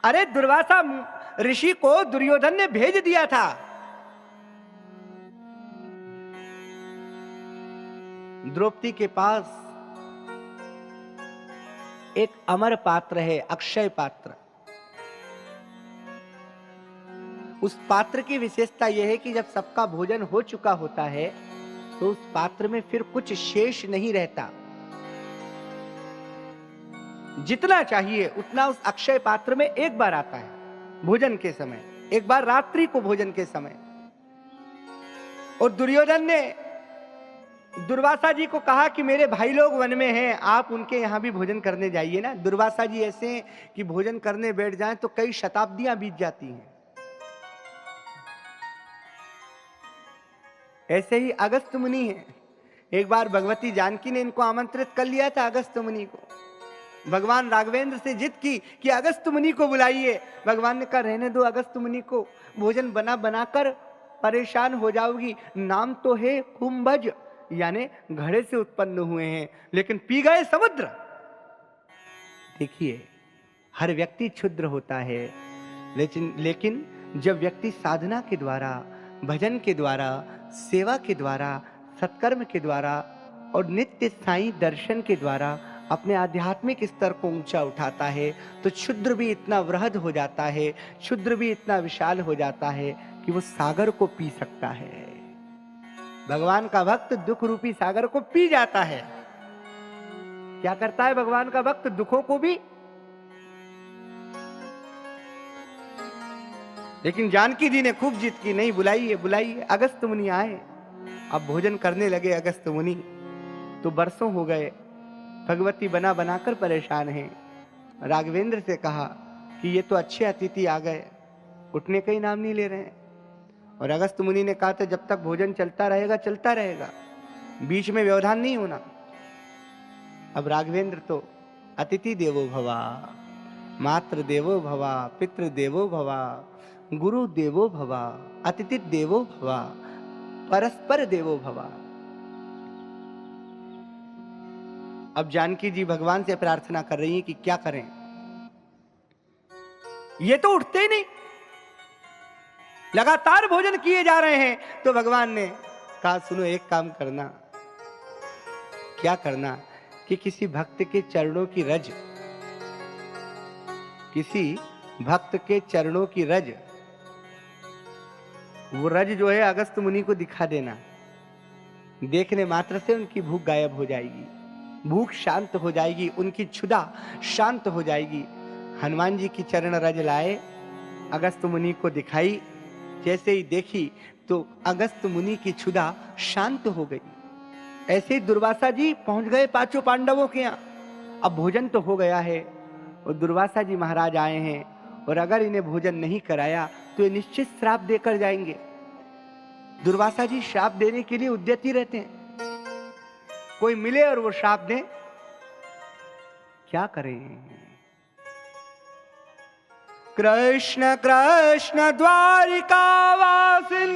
अरे दुर्वासा ऋषि को दुर्योधन ने भेज दिया था। द्रौपदी के पास एक अमर पात्र है, अक्षय पात्र। उस पात्र की विशेषता यह है कि जब सबका भोजन हो चुका होता है तो उस पात्र में फिर कुछ शेष नहीं रहता। जितना चाहिए उतना उस अक्षय पात्र में एक बार आता है भोजन के समय, एक बार रात्रि को भोजन के समय। और दुर्योधन ने दुर्वासा जी को कहा कि मेरे भाई लोग वन में हैं, आप उनके यहां भी भोजन करने जाइए ना। दुर्वासा जी ऐसे हैं कि भोजन करने बैठ जाएं तो कई शताब्दियां बीत जाती हैं। ऐसे ही अगस्त्य मुनि हैं। एक बार भगवती जानकी ने इनको आमंत्रित कर लिया था अगस्त्य मुनि को। भगवान राघवेंद्र से जिद की कि अगस्त्य मुनि को बुलाइए। भगवान ने कहा रहने दो अगस्त्य मुनि को, भोजन बना बनाकर परेशान हो जाओगी। नाम तो है कुंभज, यानी घड़े से उत्पन्न हुए हैं, लेकिन पी गए समुद्र। देखिए हर व्यक्ति क्षुद्र होता है, लेकिन जब व्यक्ति साधना के द्वारा, भजन के द्वारा, सेवा के द्वारा, सत्कर्म के द्वारा और नित्य साईं दर्शन के द्वारा अपने आध्यात्मिक स्तर को ऊंचा उठाता है तो क्षुद्र भी इतना वृहद हो जाता है, क्षुद्र भी इतना विशाल हो जाता है कि वो सागर को पी सकता है। भगवान का भक्त दुख रूपी सागर को पी जाता है। क्या करता है भगवान का भक्त? दुखों को भी। लेकिन जानकी जी ने खूब जिद की, नहीं बुलाइए बुलाइए। अगस्त्य मुनि आए, अब भोजन करने लगे अगस्त्य मुनि। तो बरसों हो गए, भगवती बना बनाकर परेशान हैं। राघवेंद्र से कहा कि ये तो अच्छे अतिथि आ गए, उठने का ही नाम नहीं ले रहे हैं। और अगस्त्य मुनि ने कहा था जब तक भोजन चलता रहेगा चलता रहेगा, बीच में व्यवधान नहीं होना। अब राघवेंद्र तो अतिथि देवो भवा, मातृ देवो भवा, पितृ देवो भवा, गुरु देवो भवा, अतिथि देवो भवा, परस्पर देवो भवा। अब जानकी जी भगवान से प्रार्थना कर रही हैं कि क्या करें, ये तो उठते ही नहीं, लगातार भोजन किए जा रहे हैं। तो भगवान ने कहा सुनो एक काम करना। क्या करना? कि किसी भक्त के चरणों की रज, किसी भक्त के चरणों की रज, वो रज जो है अगस्त्य मुनि को दिखा देना। देखने मात्र से उनकी भूख गायब हो जाएगी, भूख शांत हो जाएगी, उनकी क्षुधा शांत हो जाएगी। हनुमान जी की चरण रज लाए, अगस्त्य मुनि को दिखाई। जैसे ही देखी तो अगस्त्य मुनि की क्षुधा शांत हो गई। ऐसे ही दुर्वासा जी पहुंच गए पांचों पांडवों के यहाँ। अब भोजन तो हो गया है और दुर्वासा जी महाराज आए हैं, और अगर इन्हें भोजन नहीं कराया तो ये निश्चित श्राप देकर जाएंगे। दुर्वासा जी श्राप देने के लिए उद्यत ही रहते हैं। कोई मिले और वो श्राप दे, क्या करें? कृष्ण कृष्ण द्वारिका वासिन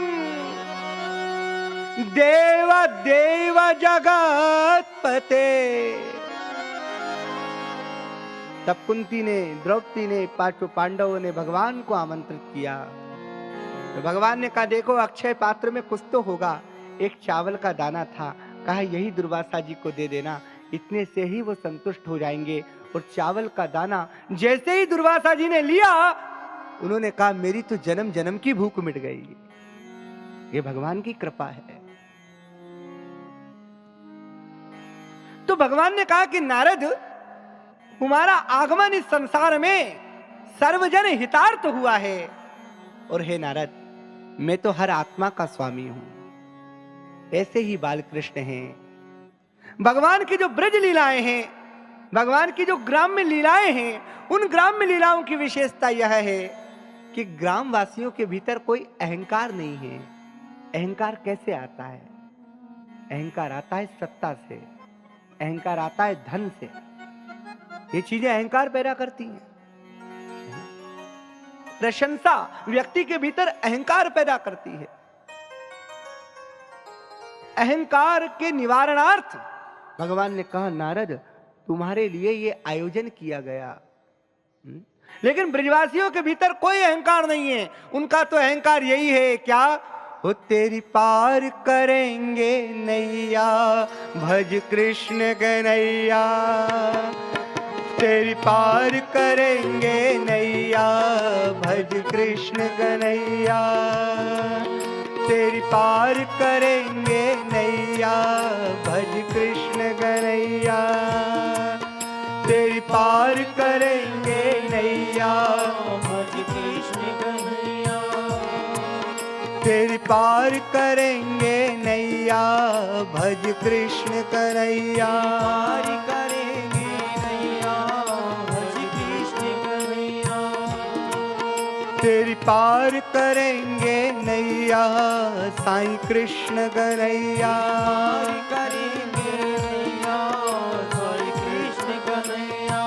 देव देव जगत पते। तब कुंती ने, द्रौपदी ने, पांचों पांडवों ने भगवान को आमंत्रित किया। तो भगवान ने कहा देखो अक्षय पात्र में कुछ तो होगा। एक चावल का दाना था, कहा यही दुर्वासा जी को दे देना, इतने से ही वो संतुष्ट हो जाएंगे। और चावल का दाना जैसे ही दुर्वासा जी ने लिया, उन्होंने कहा मेरी तो जन्म जन्म की भूख मिट गई। ये भगवान की कृपा है। तो भगवान ने कहा कि नारद, तुम्हारा आगमन इस संसार में सर्वजन हितार्थ हुआ है। और हे नारद, मैं तो हर आत्मा का स्वामी हूं। ऐसे ही बालकृष्ण हैं। भगवान की जो ब्रज लीलाएं हैं, भगवान की जो ग्राम्य लीलाएं हैं, उन ग्राम्य लीलाओं की विशेषता यह है कि ग्रामवासियों के भीतर कोई अहंकार नहीं है। अहंकार कैसे आता है? अहंकार आता है सत्ता से, अहंकार आता है धन से। ये चीजें अहंकार पैदा करती हैं। प्रशंसा व्यक्ति के भीतर अहंकार पैदा करती है। अहंकार के निवारणार्थ भगवान ने कहा नारद, तुम्हारे लिए ये आयोजन किया गया। लेकिन ब्रजवासियों के भीतर कोई अहंकार नहीं है। उनका तो अहंकार यही है, क्या? वो तेरी पार करेंगे नैया, भज कृष्ण कन्हैया। तेरी पार करेंगे नैया, भज कृष्ण कन्हैया। तेरी पार करेंगे नैया, भज कृष्ण कन्हैया। तेरी पार करेंगे नैया, भज कृष्ण कन्हैया। तेरी पार करेंगे नैया, भज कृष्ण कन्हैया। तेरी पार करेंगे नैया, साईं कृष्ण कन्हैया। करेंगे नैया, साईं कृष्ण कन्हैया।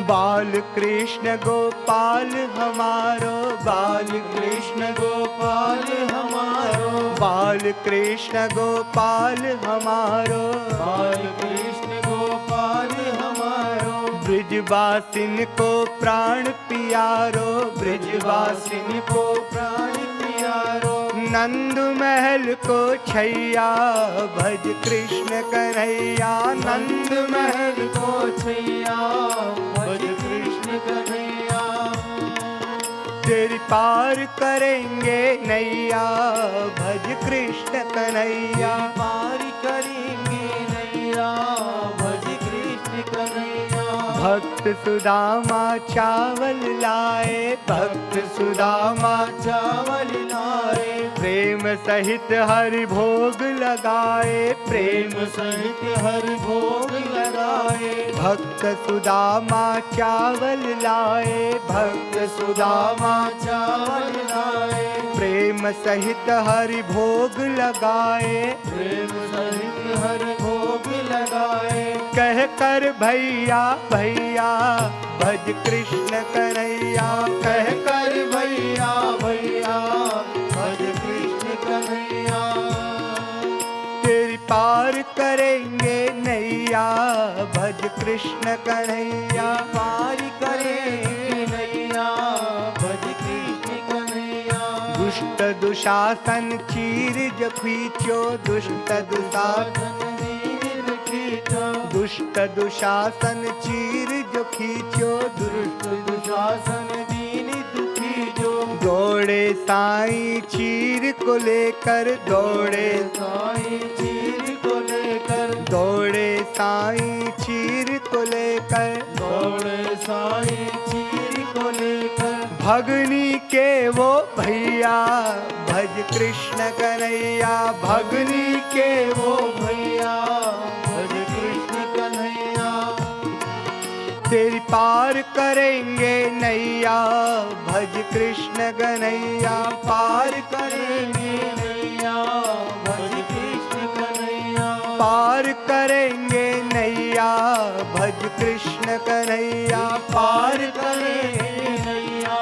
बाल कृष्ण गोपाल हमारो, बाल कृष्ण गोपाल हमारो। बाल कृष्ण गोपाल हमारो, बाल कृष्ण गोपाल हमारो। ब्रिजवासिन को प्राण पियारो, ब्रिजवासिन को प्राण पियारो। नंद महल को छैया, भज कृष्ण कन्हैया। नंद महल को छैया, भज कृष्ण कन्हैया। तेरी पार करेंगे नैया, भज कृष्ण कन्हैया। पार करेंगे नैया, भज कृष्ण कन्हैया। भक्त सुदामा चावल लाए, भक्त सुदामा चावल लाए। प्रेम सहित हरि भोग लगाए, प्रेम सहित हरि भोग लगाए। भक्त सुदामा चावल लाए, भक्त सुदामा चावल लाए। प्रेम सहित हरि भोग लगाए, प्रेम सहित हरि भोग लगाए। कह कर भैया भैया, भज कृष्ण कन्हैया। कह कर भैया भैया, भज कृष्ण कन्हैया। तेरी पार करेंगे नैया, भज कृष्ण कन्हैया। पार करेंगे नैया, भज कृष्ण कन्हैया। दुष्ट दुशासन चीर जो खींचो, दुष्ट दुशासन दुष्ट दुशासन चीर जो खींचो, दुष्ट दुशासन दीन दुखी जो। दौड़े साईं चीर को लेकर, दौड़े साईं चीर को लेकर। दौड़े साईं चीर को लेकर, दौड़े साईं चीर को लेकर। भगनी के वो भैया, भज कृष्ण कन्हैया। भगनी के वो भैया, भज कृष्ण कन्हैया। तेरी पार करेंगे नैया, भज कृष्ण कन्हैया। पार करेंगे नैया भज कृष्ण कन्हैया। पार करेंगे नैया भज कृष्ण कन्हैया। पार करेंगे नैया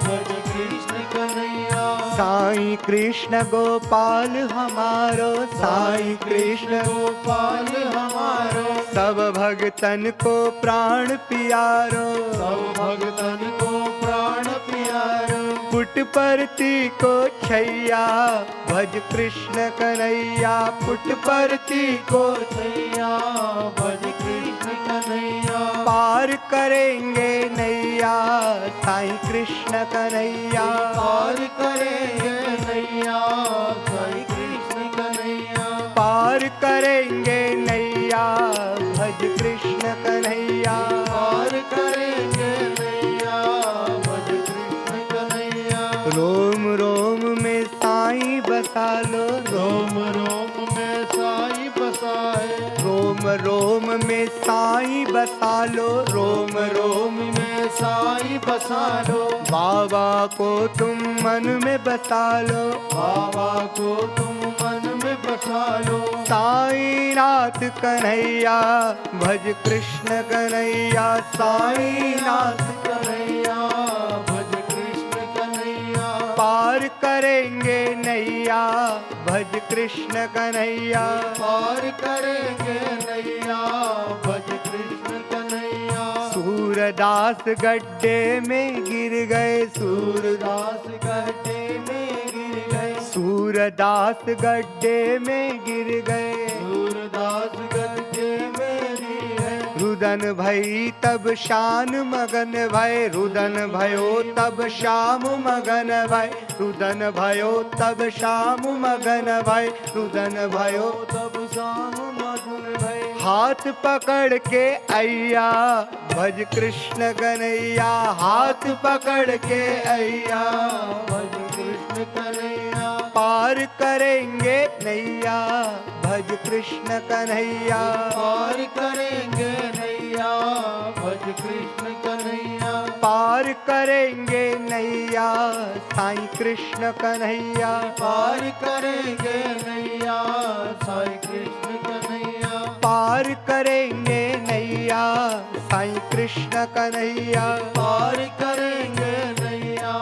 भज कृष्ण कन्हैया। साईं कृष्ण गोपाल हमारो, साईं कृष्ण गोपाल हमारो। सब भगतन को प्राण प्यारो, सब भगतन को प्राण प्यारो। पुटपरती को छैया भज कृष्ण कन्हैया। पुटपरती को छैया भज कृष्ण कन्हैया। पार करेंगे नैया साईं कृष्ण कन्हैया। पार करेंगे नैया साईं कृष्ण कन्हैया। पार करेंगे नैया भज कृष्ण कन्हैया। पार करेंगे नैया भज कृष्ण कन्हैया। रोम रोम में साईं बसा लो, रोम रोम में साईं बसाए। रोम रोम में साईं बसा लो, रोम रोम में साईं बसा लो। बाबा को तुम मन में बसा लो, बाबा को तुम मन में बसा लो। साईं नाथ कन्हैया भज कृष्ण कन्हैया। साईं नाथ कन्हैया भज कृष्ण कन्हैया। पार करेंगे नैया भज कृष्ण कन्हैया। पार करेंगे नैया भज कृष्ण कन्हैया। सूरदास गड्ढे में गिर गए, सूरदास गड्ढे में गिर गए। सूरदास गड्ढे में गिर गए, सूरदास गड्ढे में गिर गए। रुदन भई तब शान मगन भय, रुदन भयो तब शाम मगन भय। रुदन भयो तब शाम मगन भय, रुदन भयो तब शाम मगन भय। हाथ पकड़ के अय्या भज कृष्ण कन्हैया। हाथ पकड़ के अय्या भज कृष्ण कन्हैया। पार करेंगे नैया भज कृष्ण कन्हैया। पार करेंगे नैया भज कृष्ण कन्हैया। पार करेंगे नैया साईं कृष्ण कन्हैया। पार करेंगे नैया साईं कृष्ण कन्हैया। पार करेंगे नैया साईं कृष्ण कन्हैया। पार करेंगे नैया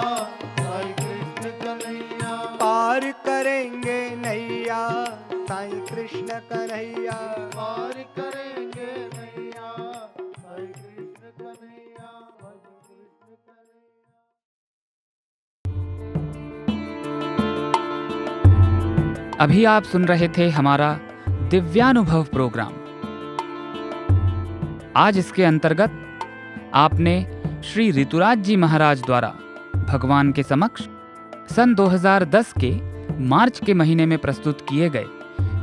साईं कृष्ण कन्हैया। पार करेंगे नैया साईं कृष्ण कन्हैया। पार करेंगे नैया साईं कृष्ण कन्हैया। भज कृष्ण कन्हैया। अभी आप सुन रहे थे हमारा दिव्यानुभव प्रोग्राम। आज इसके अंतर्गत आपने श्री ऋतुराज जी महाराज द्वारा भगवान के समक्ष सन 2010 के मार्च के महीने में प्रस्तुत किए गए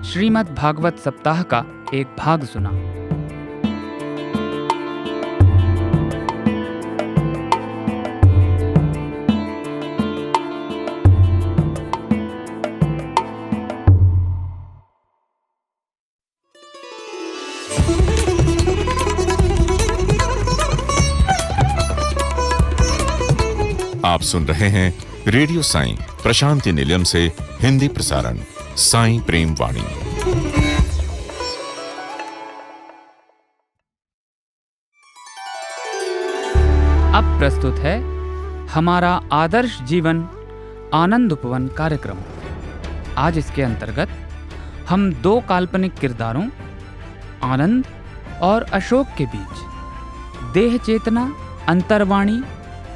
श्रीमद् भागवत सप्ताह का एक भाग सुना। आप सुन रहे हैं रेडियो साईं प्रशांति निलयम से हिंदी प्रसारण साईं प्रेम वाणी। अब प्रस्तुत है हमारा आदर्श जीवन आनंद उपवन कार्यक्रम। आज इसके अंतर्गत हम दो काल्पनिक किरदारों आनंद और अशोक के बीच देह चेतना, अंतर्वाणी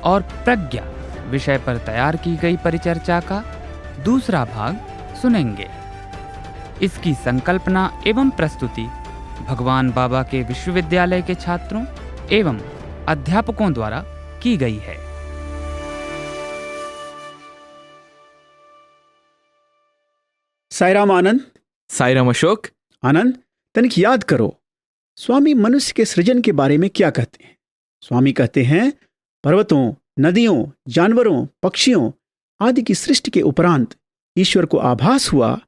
और प्रज्ञा विषय पर तैयार की गई परिचर्चा का दूसरा भाग सुनेंगे। इसकी संकल्पना एवं प्रस्तुति भगवान बाबा के विश्वविद्यालय के छात्रों एवं अध्यापकों द्वारा की गई है। साईराम आनंद। साईराम अशोक। आनंद, तनिक याद करो, स्वामी मनुष्य के सृजन के बारे में क्या कहते हैं? स्वामी कहते हैं पर्वतों, नदियों, जानवरों, पक्षियों आदि की सृष्टि के उपरांत ईश्वर को आभास हुआ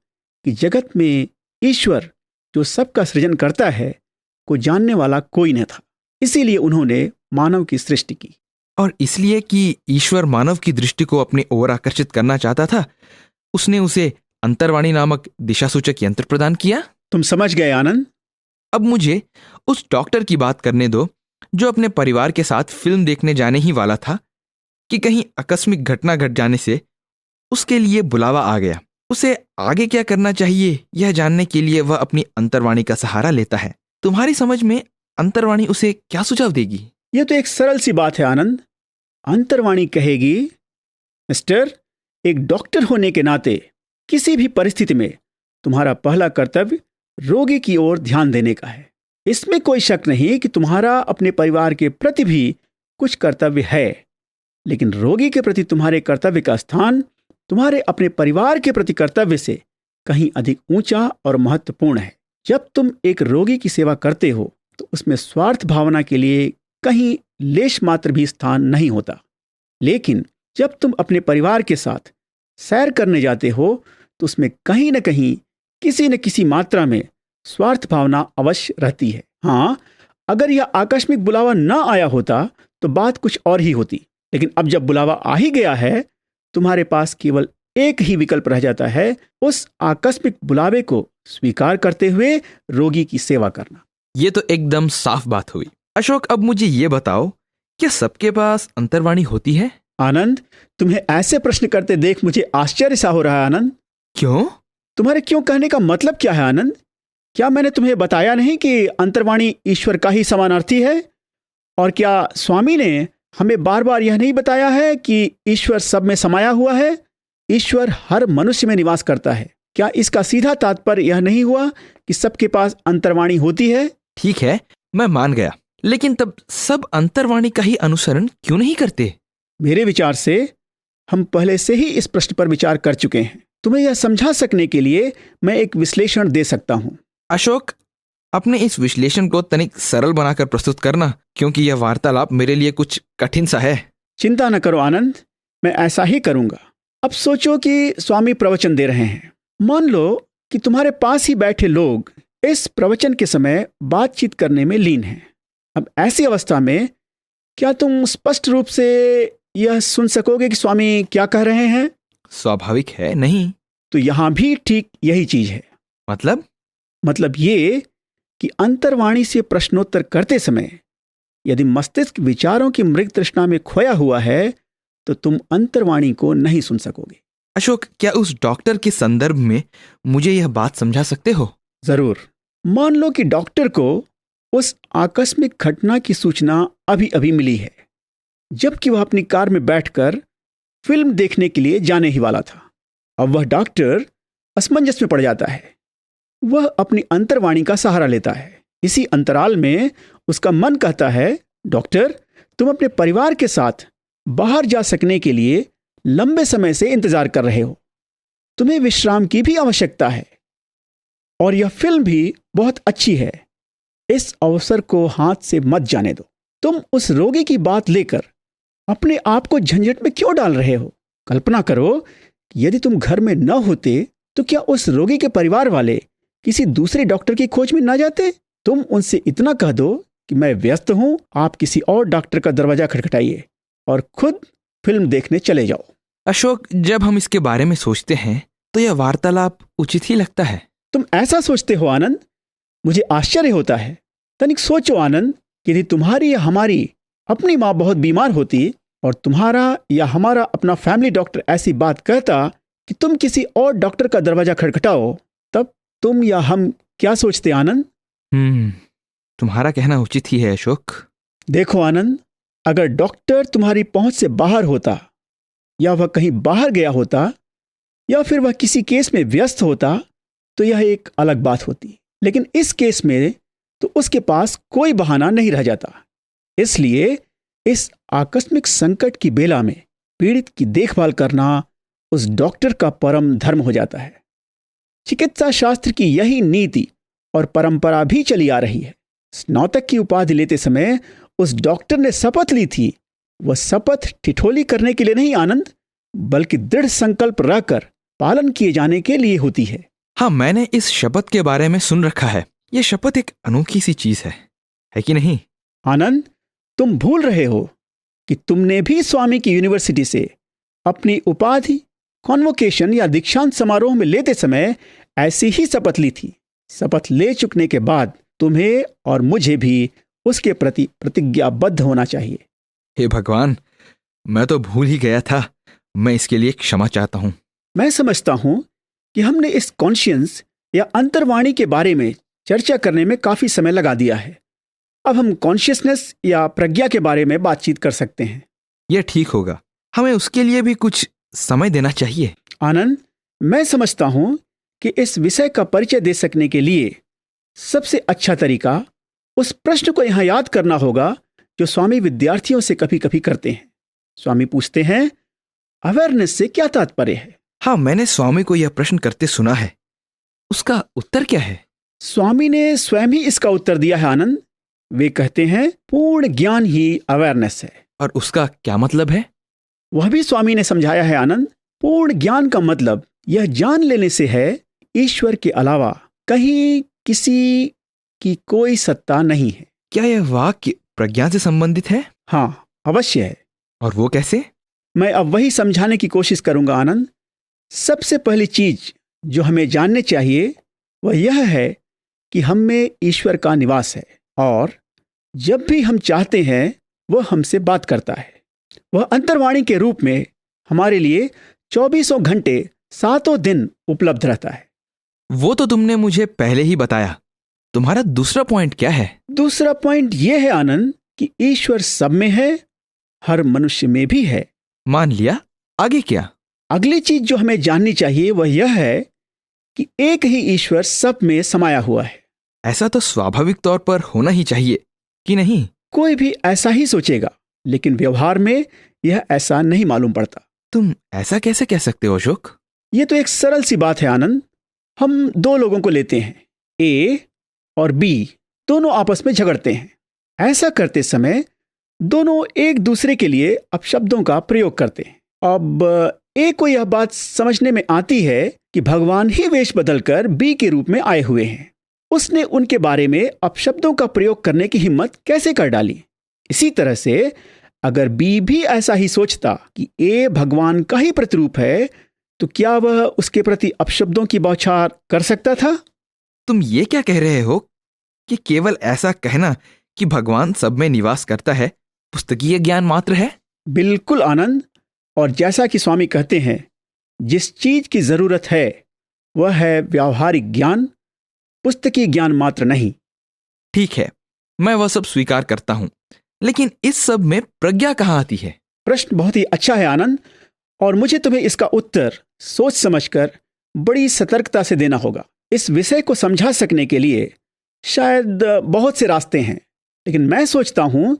कि जगत में ईश्वर जो सबका सृजन करता है को जानने वाला कोई न था। इसीलिए उन्होंने मानव की सृष्टि की। और इसलिए कि ईश्वर मानव की दृष्टि को अपनी ओर आकर्षित करना चाहता था, उसने उसे अंतर्वाणी नामक दिशासूचक यंत्र प्रदान किया। तुम समझ गए आनंद? अब मुझे उस डॉक्टर की बात करने दो जो अपने परिवार के साथ फिल्म देखने जाने ही वाला था कि कहीं आकस्मिक घटना घट जाने से उसके लिए बुलावा आ गया। उसे आगे क्या करना चाहिए यह जानने के लिए वह अपनी अंतर्वाणी का सहारा लेता है। तुम्हारी समझ में अंतर्वाणी उसे क्या सुझाव देगी? यह तो एक सरल सी बात है आनंद। अंतर्वाणी कहेगी, मिस्टर, एक डॉक्टर होने के नाते किसी भी परिस्थिति में तुम्हारा पहला कर्तव्य रोगी की ओर ध्यान देने का है। इसमें कोई शक नहीं कि तुम्हारा अपने परिवार के प्रति भी कुछ कर्तव्य है, लेकिन रोगी के प्रति तुम्हारे कर्तव्य का स्थान तुम्हारे अपने परिवार के प्रति कर्तव्य से कहीं अधिक ऊंचा और महत्वपूर्ण है। जब तुम एक रोगी की सेवा करते हो तो उसमें स्वार्थ भावना के लिए कहीं लेश मात्र भी स्थान नहीं होता, लेकिन जब तुम अपने परिवार के साथ सैर करने जाते हो तो उसमें कहीं न कहीं किसी न किसी मात्रा में स्वार्थ भावना अवश्य रहती है। हाँ, अगर यह आकस्मिक बुलावा न आया होता तो बात कुछ और ही होती, लेकिन अब जब बुलावा आ ही गया है, तुम्हारे पास केवल एक ही विकल्प रह जाता है, उस आकस्मिक बुलावे को स्वीकार करते हुए रोगी की सेवा करना। ये तो एकदम साफ बात हुई। अशोक, अब मुझे ये बताओ, क्या सबके पास अंतर्वाणी होती है? आनंद, तुम्हें ऐसे प्रश्न करते देख मुझे आश्चर्य सा हो रहा है आनंद। क्यों? तुम्हारे क्यों कहने का मतलब क्या है आनंद? क्या मैंने तुम्हें बताया नहीं कि अंतर्वाणी ईश्वर का ही समानार्थी है? और क्या स्वामी ने हमें बार बार यह नहीं बताया है कि ईश्वर सब में समाया हुआ है? ईश्वर हर मनुष्य में निवास करता है। क्या इसका सीधा तात्पर्य यह नहीं हुआ कि सबके पास अंतर्वाणी होती है? ठीक है, मैं मान गया, लेकिन तब सब अंतर्वाणी का ही अनुसरण क्यों नहीं करते? मेरे विचार से हम पहले से ही इस प्रश्न पर विचार कर चुके हैं। तुम्हें यह समझा सकने के लिए मैं एक विश्लेषण दे सकता हूँ। अशोक, अपने इस विश्लेषण को तनिक सरल बनाकर प्रस्तुत करना, क्योंकि यह वार्तालाप मेरे लिए कुछ कठिन सा है। चिंता न करो आनंद, मैं ऐसा ही करूंगा। अब सोचो कि स्वामी प्रवचन दे रहे हैं। मान लो कि तुम्हारे पास ही बैठे लोग इस प्रवचन के समय बातचीत करने में लीन हैं। अब ऐसी अवस्था में क्या तुम स्पष्ट रूप से यह सुन सकोगे कि स्वामी क्या कह रहे हैं? स्वाभाविक है, नहीं? तो यहां भी ठीक यही चीज है। मतलब ये कि अंतर्वाणी से प्रश्नोत्तर करते समय यदि मस्तिष्क विचारों की मृग तृष्णा में खोया हुआ है तो तुम अंतर्वाणी को नहीं सुन सकोगे। अशोक, क्या उस डॉक्टर के संदर्भ में मुझे यह बात समझा सकते हो? जरूर। मान लो कि डॉक्टर को उस आकस्मिक घटना की सूचना अभी अभी मिली है, जबकि वह अपनी कार में बैठकर फिल्म देखने के लिए जाने ही वाला था। अब वह डॉक्टर असमंजस में पड़ जाता है। वह अपनी अंतर्वाणी का सहारा लेता है। इसी अंतराल में उसका मन कहता है, डॉक्टर, तुम अपने परिवार के साथ बाहर जा सकने के लिए लंबे समय से इंतजार कर रहे हो। तुम्हें विश्राम की भी आवश्यकता है और यह फिल्म भी बहुत अच्छी है। इस अवसर को हाथ से मत जाने दो। तुम उस रोगी की बात लेकर अपने आप को झंझट में क्यों डाल रहे हो? कल्पना करो कि यदि तुम घर में न होते तो क्या उस रोगी के परिवार वाले किसी दूसरे डॉक्टर की खोज में न जाते? तुम उनसे इतना कह दो कि मैं व्यस्त हूं, आप किसी और डॉक्टर का दरवाजा खटखटाइए और खुद फिल्म देखने चले जाओ। अशोक, जब हम इसके बारे में सोचते हैं तो यह वार्तालाप उचित ही लगता है। तुम ऐसा सोचते हो आनंद? मुझे आश्चर्य होता है। तनिक सोचो आनंद, यदि तुम्हारी या हमारी अपनी माँ बहुत बीमार होती और तुम्हारा या हमारा अपना फैमिली डॉक्टर ऐसी बात कहता कि तुम किसी और डॉक्टर का दरवाजा खटखटाओ, तब तुम या हम क्या सोचते आनंद? तुम्हारा कहना उचित ही है अशोक। देखो आनंद, अगर डॉक्टर तुम्हारी पहुंच से बाहर होता या वह कहीं बाहर गया होता या फिर वह किसी केस में व्यस्त होता तो यह एक अलग बात होती, लेकिन इस केस में तो उसके पास कोई बहाना नहीं रह जाता। इसलिए इस आकस्मिक संकट की बेला में पीड़ित की देखभाल करना उस डॉक्टर का परम धर्म हो जाता है। चिकित्सा शास्त्र की यही नीति और परंपरा भी चली आ रही है। स्नातक की उपाधि लेते समय उस डॉक्टर ने शपथ ली थी। वह शपथ ठिठोली करने के लिए नहीं आनंद, बल्कि दृढ़ संकल्प रहकर पालन किए जाने के लिए होती है। हाँ, मैंने इस शपथ के बारे में सुन रखा है। यह शपथ एक अनोखी सी चीज है कि नहीं? आनंद, तुम भूल रहे हो कि तुमने भी स्वामी की यूनिवर्सिटी से अपनी उपाधि कॉन्वोकेशन या दीक्षांत समारोह में लेते समय ऐसी ही शपथ ली थी। शपथ ले चुकने के बाद तुम्हें और मुझे भी उसके प्रति प्रतिज्ञाबद्ध होना चाहिए। हे भगवान, मैं तो भूल ही गया था। मैं इसके लिए क्षमा चाहता हूँ। मैं समझता हूं कि हमने इस कॉन्शियंस या अंतर्वाणी के बारे में चर्चा करने में काफी समय लगा दिया है। अब हम कॉन्शियसनेस या प्रज्ञा के बारे में बातचीत कर सकते हैं। यह ठीक होगा। हमें उसके लिए भी कुछ समय देना चाहिए। आनंद, मैं समझता हूं कि इस विषय का परिचय दे सकने के लिए सबसे अच्छा तरीका उस प्रश्न को यहां याद करना होगा जो स्वामी विद्यार्थियों से कभी कभी करते हैं। स्वामी पूछते हैं, अवेयरनेस से क्या तात्पर्य है? हाँ, मैंने स्वामी को यह प्रश्न करते सुना है। उसका उत्तर क्या है? स्वामी ने स्वयं ही इसका उत्तर दिया है आनंद। वे कहते हैं, पूर्ण ज्ञान ही अवेयरनेस है। और उसका क्या मतलब है? वह भी स्वामी ने समझाया है आनंद। पूर्ण ज्ञान का मतलब यह जान लेने से है ईश्वर के अलावा कहीं किसी की कोई सत्ता नहीं है। क्या यह वाक्य प्रज्ञा से संबंधित है? हाँ, अवश्य है। और वो कैसे? मैं अब वही समझाने की कोशिश करूंगा आनंद। सबसे पहली चीज जो हमें जानने चाहिए वह यह है कि हम में ईश्वर का निवास है और जब भी हम चाहते हैं वह हमसे बात करता है। वह अंतर्वाणी के रूप में हमारे लिए 24 घंटे 7 दिन उपलब्ध रहता है। वो तो तुमने मुझे पहले ही बताया। तुम्हारा दूसरा पॉइंट क्या है? दूसरा पॉइंट यह है आनंद कि ईश्वर सब में है, हर मनुष्य में भी है। मान लिया, आगे क्या? अगली चीज जो हमें जाननी चाहिए वह यह है कि एक ही ईश्वर सब में समाया हुआ है। ऐसा तो स्वाभाविक तौर पर होना ही चाहिए, कि नहीं? कोई भी ऐसा ही सोचेगा, लेकिन व्यवहार में यह ऐसा नहीं मालूम पड़ता। तुम ऐसा कैसे कह सकते हो अशोक? यह तो एक सरल सी बात है आनंद। हम दो लोगों को लेते हैं, ए और बी दोनों आपस में झगड़ते हैं। ऐसा करते समय दोनों एक दूसरे के लिए अपशब्दों का प्रयोग करते हैं। अब ए को यह बात समझने में आती है कि भगवान ही वेश बदलकर बी के रूप में आए हुए हैं। उसने उनके बारे में अपशब्दों का प्रयोग करने की हिम्मत कैसे कर डाली? इसी तरह से अगर बी भी ऐसा ही सोचता कि ए भगवान का ही प्रतिरूप है, तो क्या वह उसके प्रति अपशब्दों की बौछार कर सकता था? तुम ये क्या कह रहे हो कि केवल ऐसा कहना कि भगवान सब में निवास करता है पुस्तकीय ज्ञान मात्र है? बिल्कुल आनंद। और जैसा कि स्वामी कहते हैं, जिस चीज की जरूरत है वह है व्यावहारिक ज्ञान, पुस्तकीय ज्ञान मात्र नहीं। ठीक है, मैं वह सब स्वीकार करता हूं, लेकिन इस सब में प्रज्ञा कहाँ आती है? प्रश्न बहुत ही अच्छा है आनंद, और मुझे तुम्हें इसका उत्तर सोच समझकर बड़ी सतर्कता से देना होगा। इस विषय को समझा सकने के लिए शायद बहुत से रास्ते हैं, लेकिन मैं सोचता हूं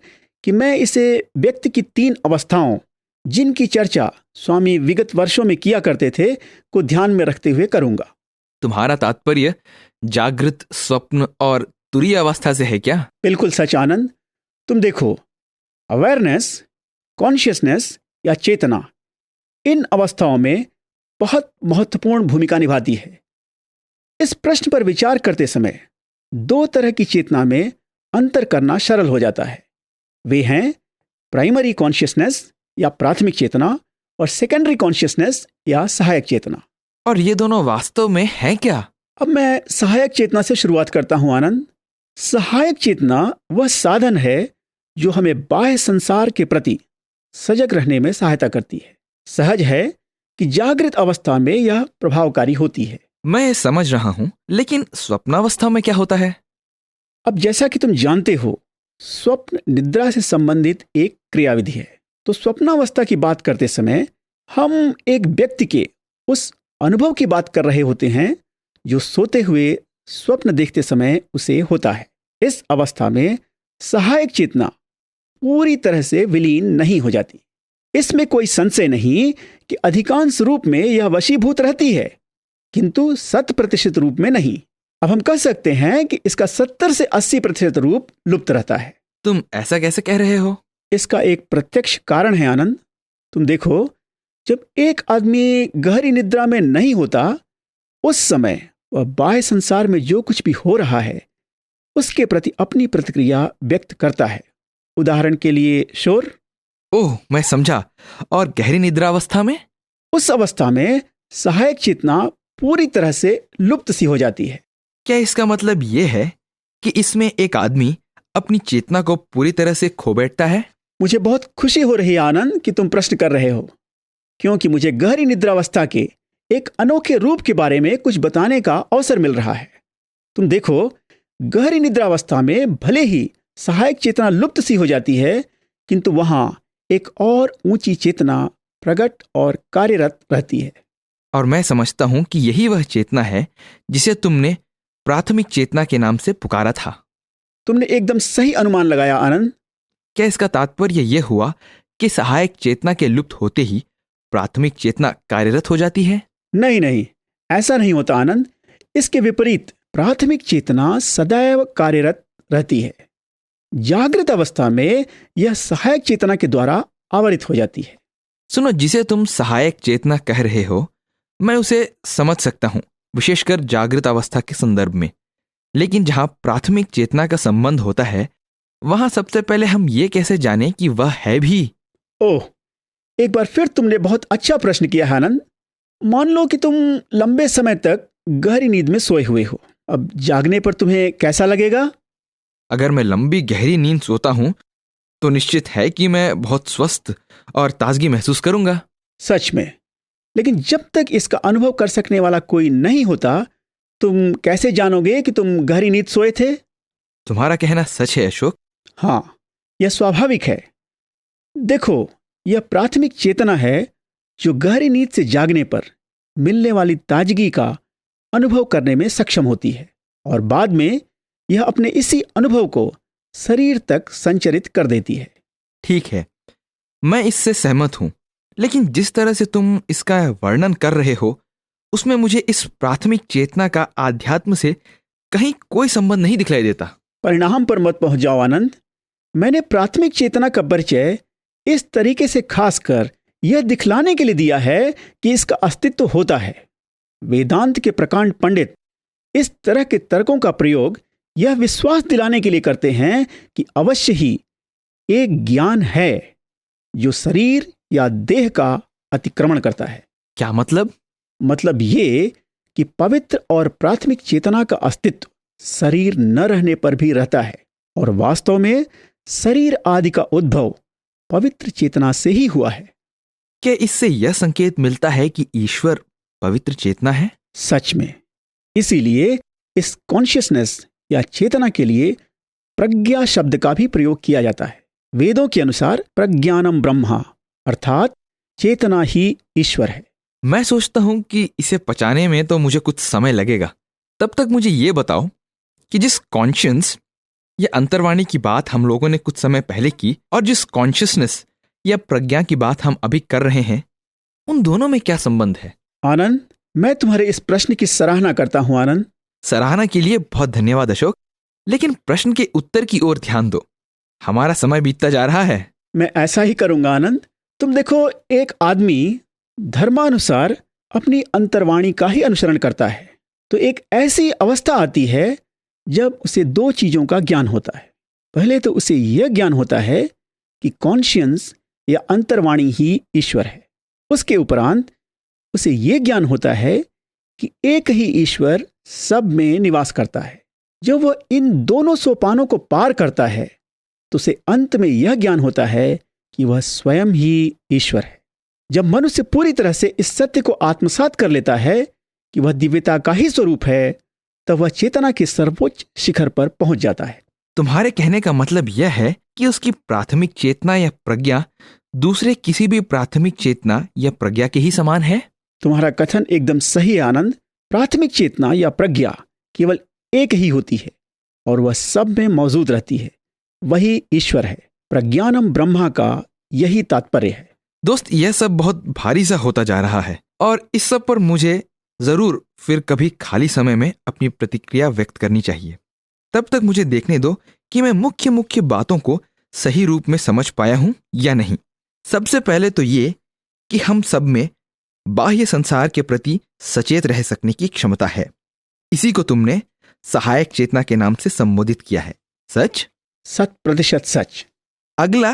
कि मैं इसे व्यक्ति की 3 अवस्थाओं, जिनकी चर्चा स्वामी विगत वर्षों में किया करते थे, को ध्यान में रखते हुए करूंगा। तुम्हारा तात्पर्य जागृत, स्वप्न और तुरीय अवस्था से है क्या? बिल्कुल सच आनंद। तुम देखो, अवेयरनेस, कॉन्शियसनेस या चेतना, इन अवस्थाओं में बहुत महत्वपूर्ण भूमिका निभाती है। इस प्रश्न पर विचार करते समय 2 तरह की चेतना में अंतर करना सरल हो जाता है। वे हैं प्राइमरी कॉन्शियसनेस या प्राथमिक चेतना और सेकेंडरी कॉन्शियसनेस या सहायक चेतना। और ये दोनों वास्तव में हैं क्या? अब मैं सहायक चेतना से शुरुआत करता हूं आनंद। सहायक चेतना वह साधन है जो हमें बाह्य संसार के प्रति सजग रहने में सहायता करती है। सहज है कि जागृत अवस्था में यह प्रभावकारी होती है। मैं समझ रहा हूं, लेकिन स्वप्नावस्था में क्या होता है? अब जैसा कि तुम जानते हो, स्वप्न निद्रा से संबंधित एक क्रियाविधि है। तो स्वप्नावस्था की बात करते समय हम एक व्यक्ति के उस अनुभव की बात कर रहे होते हैं जो सोते हुए स्वप्न देखते समय उसे होता है। इस अवस्था में सहायक चेतना पूरी तरह से विलीन नहीं हो जाती। इसमें कोई संशय नहीं कि अधिकांश रूप में यह वशीभूत रहती है, किंतु 100% रूप में नहीं। अब हम कह सकते हैं कि इसका 70 से 80% रूप लुप्त रहता है। तुम ऐसा कैसे कह रहे हो? इसका एक प्रत्यक्ष कारण है आनंद। तुम देखो, जब एक आदमी गहरी निद्रा में नहीं होता, उस समय वह बाह्य संसार में जो कुछ भी हो रहा है उसके प्रति अपनी प्रतिक्रिया व्यक्त करता है। उदाहरण के लिए शोर, ओह, मैं समझा। और गहरी निद्रावस्था में? उस अवस्था में सहायक चेतना पूरी तरह से लुप्त सी हो जाती है। क्या इसका मतलब ये है कि इसमें एक आदमी अपनी चेतना को पूरी तरह से खो बैठता है? मुझे बहुत खुशी हो रही है आनंद कि तुम प्रश्न कर रहे हो, क्योंकि मुझे गहरी निद्रावस्था के एक अनोखे रूप के बारे में कुछ बताने का अवसर मिल रहा है। तुम देखो, गहरी निद्रावस्था में भले ही सहायक चेतना लुप्त सी हो जाती है, किंतु वहां एक और ऊंची चेतना प्रकट और कार्यरत रहती है। और मैं समझता हूं कि यही वह चेतना है जिसे तुमने प्राथमिक चेतना के नाम से पुकारा था। तुमने एकदम सही अनुमान लगाया आनंद। क्या इसका तात्पर्य यह हुआ कि सहायक चेतना के लुप्त होते ही प्राथमिक चेतना कार्यरत हो जाती है? नहीं नहीं, ऐसा नहीं होता आनंद। इसके विपरीत प्राथमिक चेतना सदैव कार्यरत रहती है। जागृत अवस्था में यह सहायक चेतना के द्वारा आवरित हो जाती है। सुनो, जिसे तुम सहायक चेतना कह रहे हो, मैं उसे समझ सकता हूं, विशेषकर जागृत अवस्था के संदर्भ में। लेकिन जहां प्राथमिक चेतना का संबंध होता है, वहां सबसे पहले हम ये कैसे जाने कि वह है भी? ओह, एक बार फिर तुमने बहुत अच्छा प्रश्न किया है आनंद। मान लो कि तुम लंबे समय तक गहरी नींद में सोए हुए हो। अब जागने पर तुम्हें कैसा लगेगा? अगर मैं लंबी गहरी नींद सोता हूं तो निश्चित है कि मैं बहुत स्वस्थ और ताजगी महसूस करूंगा। सच में। लेकिन जब तक इसका अनुभव कर सकने वाला कोई नहीं होता, तुम कैसे जानोगे कि तुम गहरी नींद सोए थे? तुम्हारा कहना सच है अशोक। हाँ, यह स्वाभाविक है। देखो, यह प्राथमिक चेतना है जो गहरी नींद से जागने पर मिलने वाली ताजगी का अनुभव करने में सक्षम होती है, और बाद में यह अपने इसी अनुभव को शरीर तक संचरित कर देती है। ठीक है, मैं इससे सहमत हूं, लेकिन जिस तरह से तुम इसका वर्णन कर रहे हो, उसमें मुझे इस प्राथमिक चेतना का आध्यात्म से कहीं कोई संबंध नहीं दिखलाई देता। परिणाम पर मत पहुंच जाओ आनंद। मैंने प्राथमिक चेतना का परिचय इस तरीके से खासकर यह दिखलाने के लिए दिया है कि इसका अस्तित्व होता है। वेदांत के प्रकांड पंडित इस तरह के तर्कों का प्रयोग यह विश्वास दिलाने के लिए करते हैं कि अवश्य ही एक ज्ञान है जो शरीर या देह का अतिक्रमण करता है। क्या मतलब? मतलब ये कि पवित्र और प्राथमिक चेतना का अस्तित्व शरीर न रहने पर भी रहता है, और वास्तव में शरीर आदि का उद्भव पवित्र चेतना से ही हुआ है। क्या इससे यह संकेत मिलता है कि ईश्वर पवित्र चेतना है? सच में। इसीलिए इस कॉन्शियसनेस या चेतना के लिए प्रज्ञा शब्द का भी प्रयोग किया जाता है। वेदों के अनुसार प्रज्ञानम ब्रह्मा, अर्थात चेतना ही ईश्वर है। मैं सोचता हूं कि इसे पचाने में तो मुझे कुछ समय लगेगा। तब तक मुझे ये बताओ कि जिस कॉन्शियंस या अंतर्वाणी की बात हम लोगों ने कुछ समय पहले की, और जिस कॉन्शियसनेस या प्रज्ञा की बात हम अभी कर रहे हैं, उन दोनों में क्या संबंध है? आनंद, मैं तुम्हारे इस प्रश्न की सराहना करता हूं आनंद। सराहना के लिए बहुत धन्यवाद अशोक, लेकिन प्रश्न के उत्तर की ओर ध्यान दो। हमारा समय बीतता जा रहा है। मैं ऐसा ही करूंगा आनंद। तुम देखो, एक आदमी धर्मानुसार अपनी अंतर्वाणी का ही अनुसरण करता है, तो एक ऐसी अवस्था आती है जब उसे दो चीजों का ज्ञान होता है। पहले तो उसे यह ज्ञान होता है कि कॉन्शियंस या अंतर्वाणी ही ईश्वर है। उसके उपरांत उसे यह ज्ञान होता है कि एक ही ईश्वर सब में निवास करता है। जब वह इन दोनों सोपानों को पार करता है, तो उसे अंत में यह ज्ञान होता है कि वह स्वयं ही ईश्वर है। जब मनुष्य पूरी तरह से इस सत्य को आत्मसात कर लेता है कि वह दिव्यता का ही स्वरूप है, तब वह चेतना के सर्वोच्च शिखर पर पहुंच जाता है। तुम्हारे कहने का मतलब यह है कि उसकी प्राथमिक चेतना या प्रज्ञा दूसरे किसी भी प्राथमिक चेतना या प्रज्ञा के ही समान है? तुम्हारा कथन एकदम सही है आनंद। प्राथमिक चेतना या प्रज्ञा केवल एक ही होती है, और वह सब में मौजूद रहती है। वही ईश्वर है। प्रज्ञानम ब्रह्मा का यही तात्पर्य है। दोस्त, यह सब बहुत भारी सा होता जा रहा है, और इस सब पर मुझे जरूर फिर कभी खाली समय में अपनी प्रतिक्रिया व्यक्त करनी चाहिए। तब तक मुझे देखने दो कि मैं मुख्य मुख्य बातों को सही रूप में समझ पाया हूं या नहीं। सबसे पहले तो ये कि हम सब में बाह्य संसार के प्रति सचेत रह सकने की क्षमता है। इसी को तुमने सहायक चेतना के नाम से संबोधित किया है। सच? 100% सच। अगला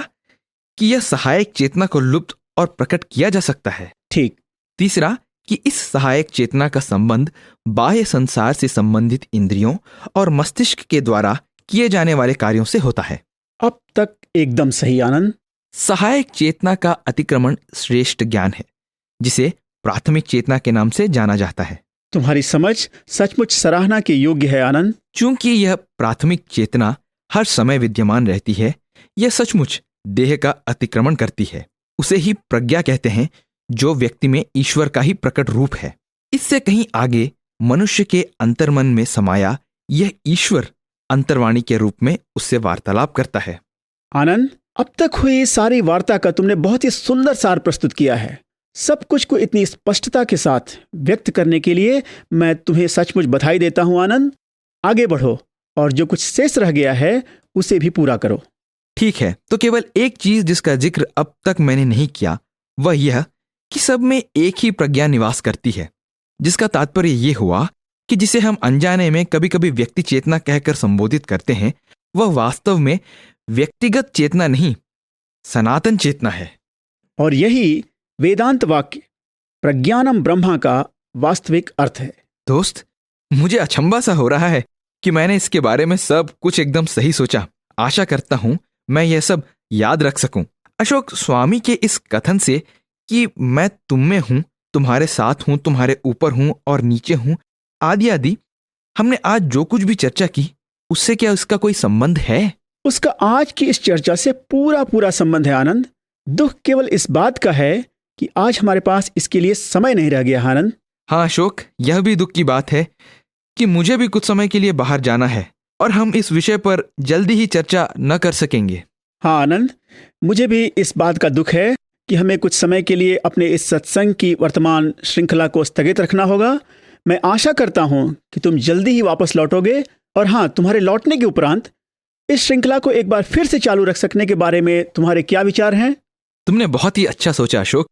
कि यह सहायक चेतना को लुप्त और प्रकट किया जा सकता है। ठीक। तीसरा कि इस सहायक चेतना का संबंध बाह्य संसार से संबंधित इंद्रियों और मस्तिष्क के द्वारा किए जाने वाले कार्यों से होता है। अब तक एकदम सही आनंद। सहायक चेतना का अतिक्रमण श्रेष्ठ ज्ञान है, जिसे प्राथमिक चेतना के नाम से जाना जाता है। तुम्हारी समझ सचमुच सराहना के योग्य है आनंद। चूंकि यह प्राथमिक चेतना हर समय विद्यमान रहती है, यह सचमुच देह का अतिक्रमण करती है। उसे ही प्रज्ञा कहते हैं, जो व्यक्ति में ईश्वर का ही प्रकट रूप है। इससे कहीं आगे मनुष्य के अंतर्मन में समाया यह ईश्वर अंतर्वाणी के रूप में उससे वार्तालाप करता है। आनंद, अब तक हुई सारी वार्ता का तुमने बहुत ही सुंदर सार प्रस्तुत किया है। सब कुछ को इतनी स्पष्टता के साथ व्यक्त करने के लिए मैं तुम्हें सचमुच बधाई देता हूं आनंद। आगे बढ़ो और जो कुछ शेष रह गया है उसे भी पूरा करो। ठीक है, तो केवल एक चीज जिसका जिक्र अब तक मैंने नहीं किया, वह यह कि सब में एक ही प्रज्ञा निवास करती है, जिसका तात्पर्य यह हुआ कि जिसे हम अनजाने में कभी कभी व्यक्ति चेतना कहकर संबोधित करते हैं, वह वास्तव में व्यक्तिगत चेतना नहीं, सनातन चेतना है। और यही वेदांत वाक्य प्रज्ञानम ब्रह्मा का वास्तविक अर्थ है। दोस्त, मुझे अचंभा सा हो रहा है कि मैंने इसके बारे में सब कुछ एकदम सही सोचा। आशा करता हूं मैं यह सब याद रख सकूं। अशोक, स्वामी के इस कथन से कि मैं तुम में हूं, तुम्हारे साथ हूं, तुम्हारे ऊपर हूं और नीचे हूं, आदि आदि, हमने आज जो कुछ भी चर्चा की, उससे क्या उसका कोई संबंध है? उसका आज की इस चर्चा से पूरा पूरा संबंध है आनंद। दुख केवल इस बात का है कि आज हमारे पास इसके लिए समय नहीं रह गया आनंद। हाँ अशोक, यह भी दुख की बात है कि मुझे भी कुछ समय के लिए बाहर जाना है और हम इस विषय पर जल्दी ही चर्चा न कर सकेंगे। हाँ आनंद, मुझे भी इस बात का दुख है कि हमें कुछ समय के लिए अपने इस सत्संग की वर्तमान श्रृंखला को स्थगित रखना होगा। मैं आशा करता हूं कि तुम जल्दी ही वापस लौटोगे, और हाँ, तुम्हारे लौटने के उपरांत इस श्रृंखला को एक बार फिर से चालू रख सकने के बारे में तुम्हारे क्या विचार हैं? तुमने बहुत ही अच्छा सोचा अशोक।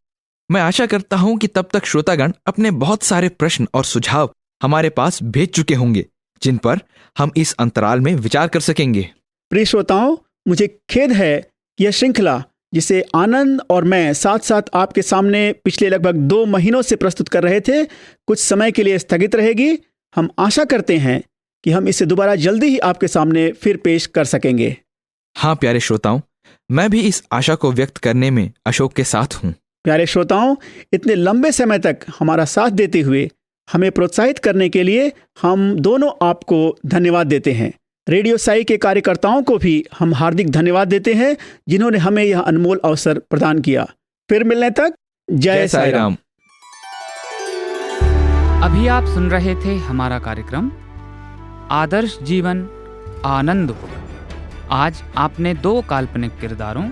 मैं आशा करता हूं कि तब तक श्रोतागण अपने बहुत सारे प्रश्न और सुझाव हमारे पास भेज चुके होंगे, जिन पर हम इस अंतराल में विचार कर सकेंगे। प्रिय श्रोताओं, मुझे खेद है कि यह श्रृंखला, जिसे आनंद और मैं साथ साथ आपके सामने पिछले लगभग 2 महीनों से प्रस्तुत कर रहे थे, कुछ समय के लिए स्थगित रहेगी। हम आशा करते हैं कि हम इसे दोबारा जल्दी ही आपके सामने फिर पेश कर सकेंगे। हाँ प्यारे श्रोताओं, मैं भी इस आशा को व्यक्त करने में अशोक के साथ हूँ। प्यारे श्रोताओं, इतने लंबे समय तक हमारा साथ देते हुए हमें प्रोत्साहित करने के लिए हम दोनों आपको धन्यवाद देते हैं। रेडियो साई के कार्यकर्ताओं को भी हम हार्दिक धन्यवाद देते हैं, जिन्होंने हमें यह अनमोल अवसर प्रदान किया। फिर मिलने तक जय साई राम। अभी आप सुन रहे थे हमारा कार्यक्रम आदर्श जीवन आनंद हो। आज आपने 2 काल्पनिक किरदारों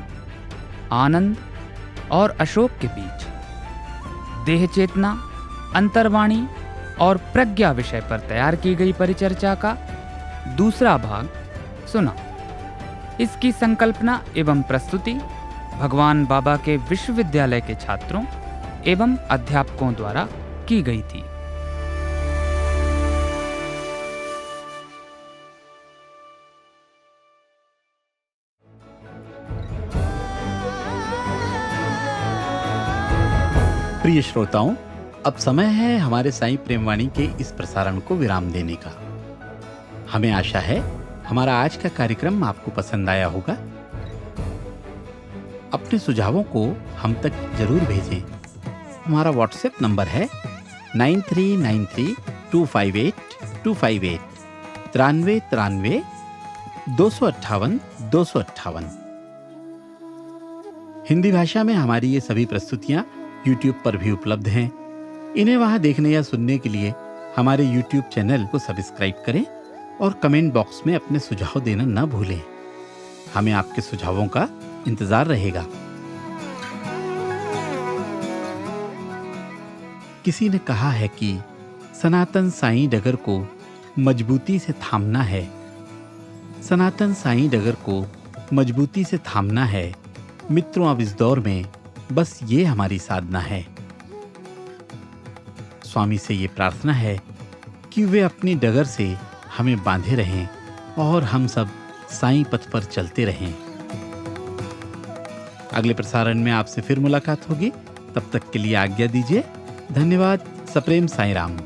आनंद और अशोक के बीच देह चेतना, अंतर्वाणी और प्रज्ञा विषय पर तैयार की गई परिचर्चा का दूसरा भाग सुना। इसकी संकल्पना एवं प्रस्तुति भगवान बाबा के विश्वविद्यालय के छात्रों एवं अध्यापकों द्वारा की गई थी। प्रिय श्रोताओं, अब समय है हमारे साईं प्रेमवाणी के इस प्रसारण को विराम देने का। हमें आशा है हमारा आज का कार्यक्रम आपको पसंद आया होगा। अपने सुझावों को हम तक जरूर भेजें। हमारा व्हाट्सएप नंबर है 9393258258 9393 258 258। हिंदी भाषा में हमारी ये सभी प्रस्तुतियां YouTube पर भी उपलब्ध हैं। इन्हें वहां देखने या सुनने के लिए हमारे YouTube चैनल को सब्सक्राइब करें और कमेंट बॉक्स में अपने सुझाव देना न भूलें। हमें आपके सुझावों का इंतजार रहेगा। किसी ने कहा है कि सनातन साईं डगर को मजबूती से थामना है। सनातन साईं डगर को मजबूती से थामना है। मित्रों, अब इस दौर में बस ये हमारी साधना है। स्वामी से ये प्रार्थना है कि वे अपनी डगर से हमें बांधे रहें और हम सब साईं पथ पर चलते रहें। अगले प्रसारण में आपसे फिर मुलाकात होगी। तब तक के लिए आज्ञा दीजिए। धन्यवाद। सप्रेम साईं राम।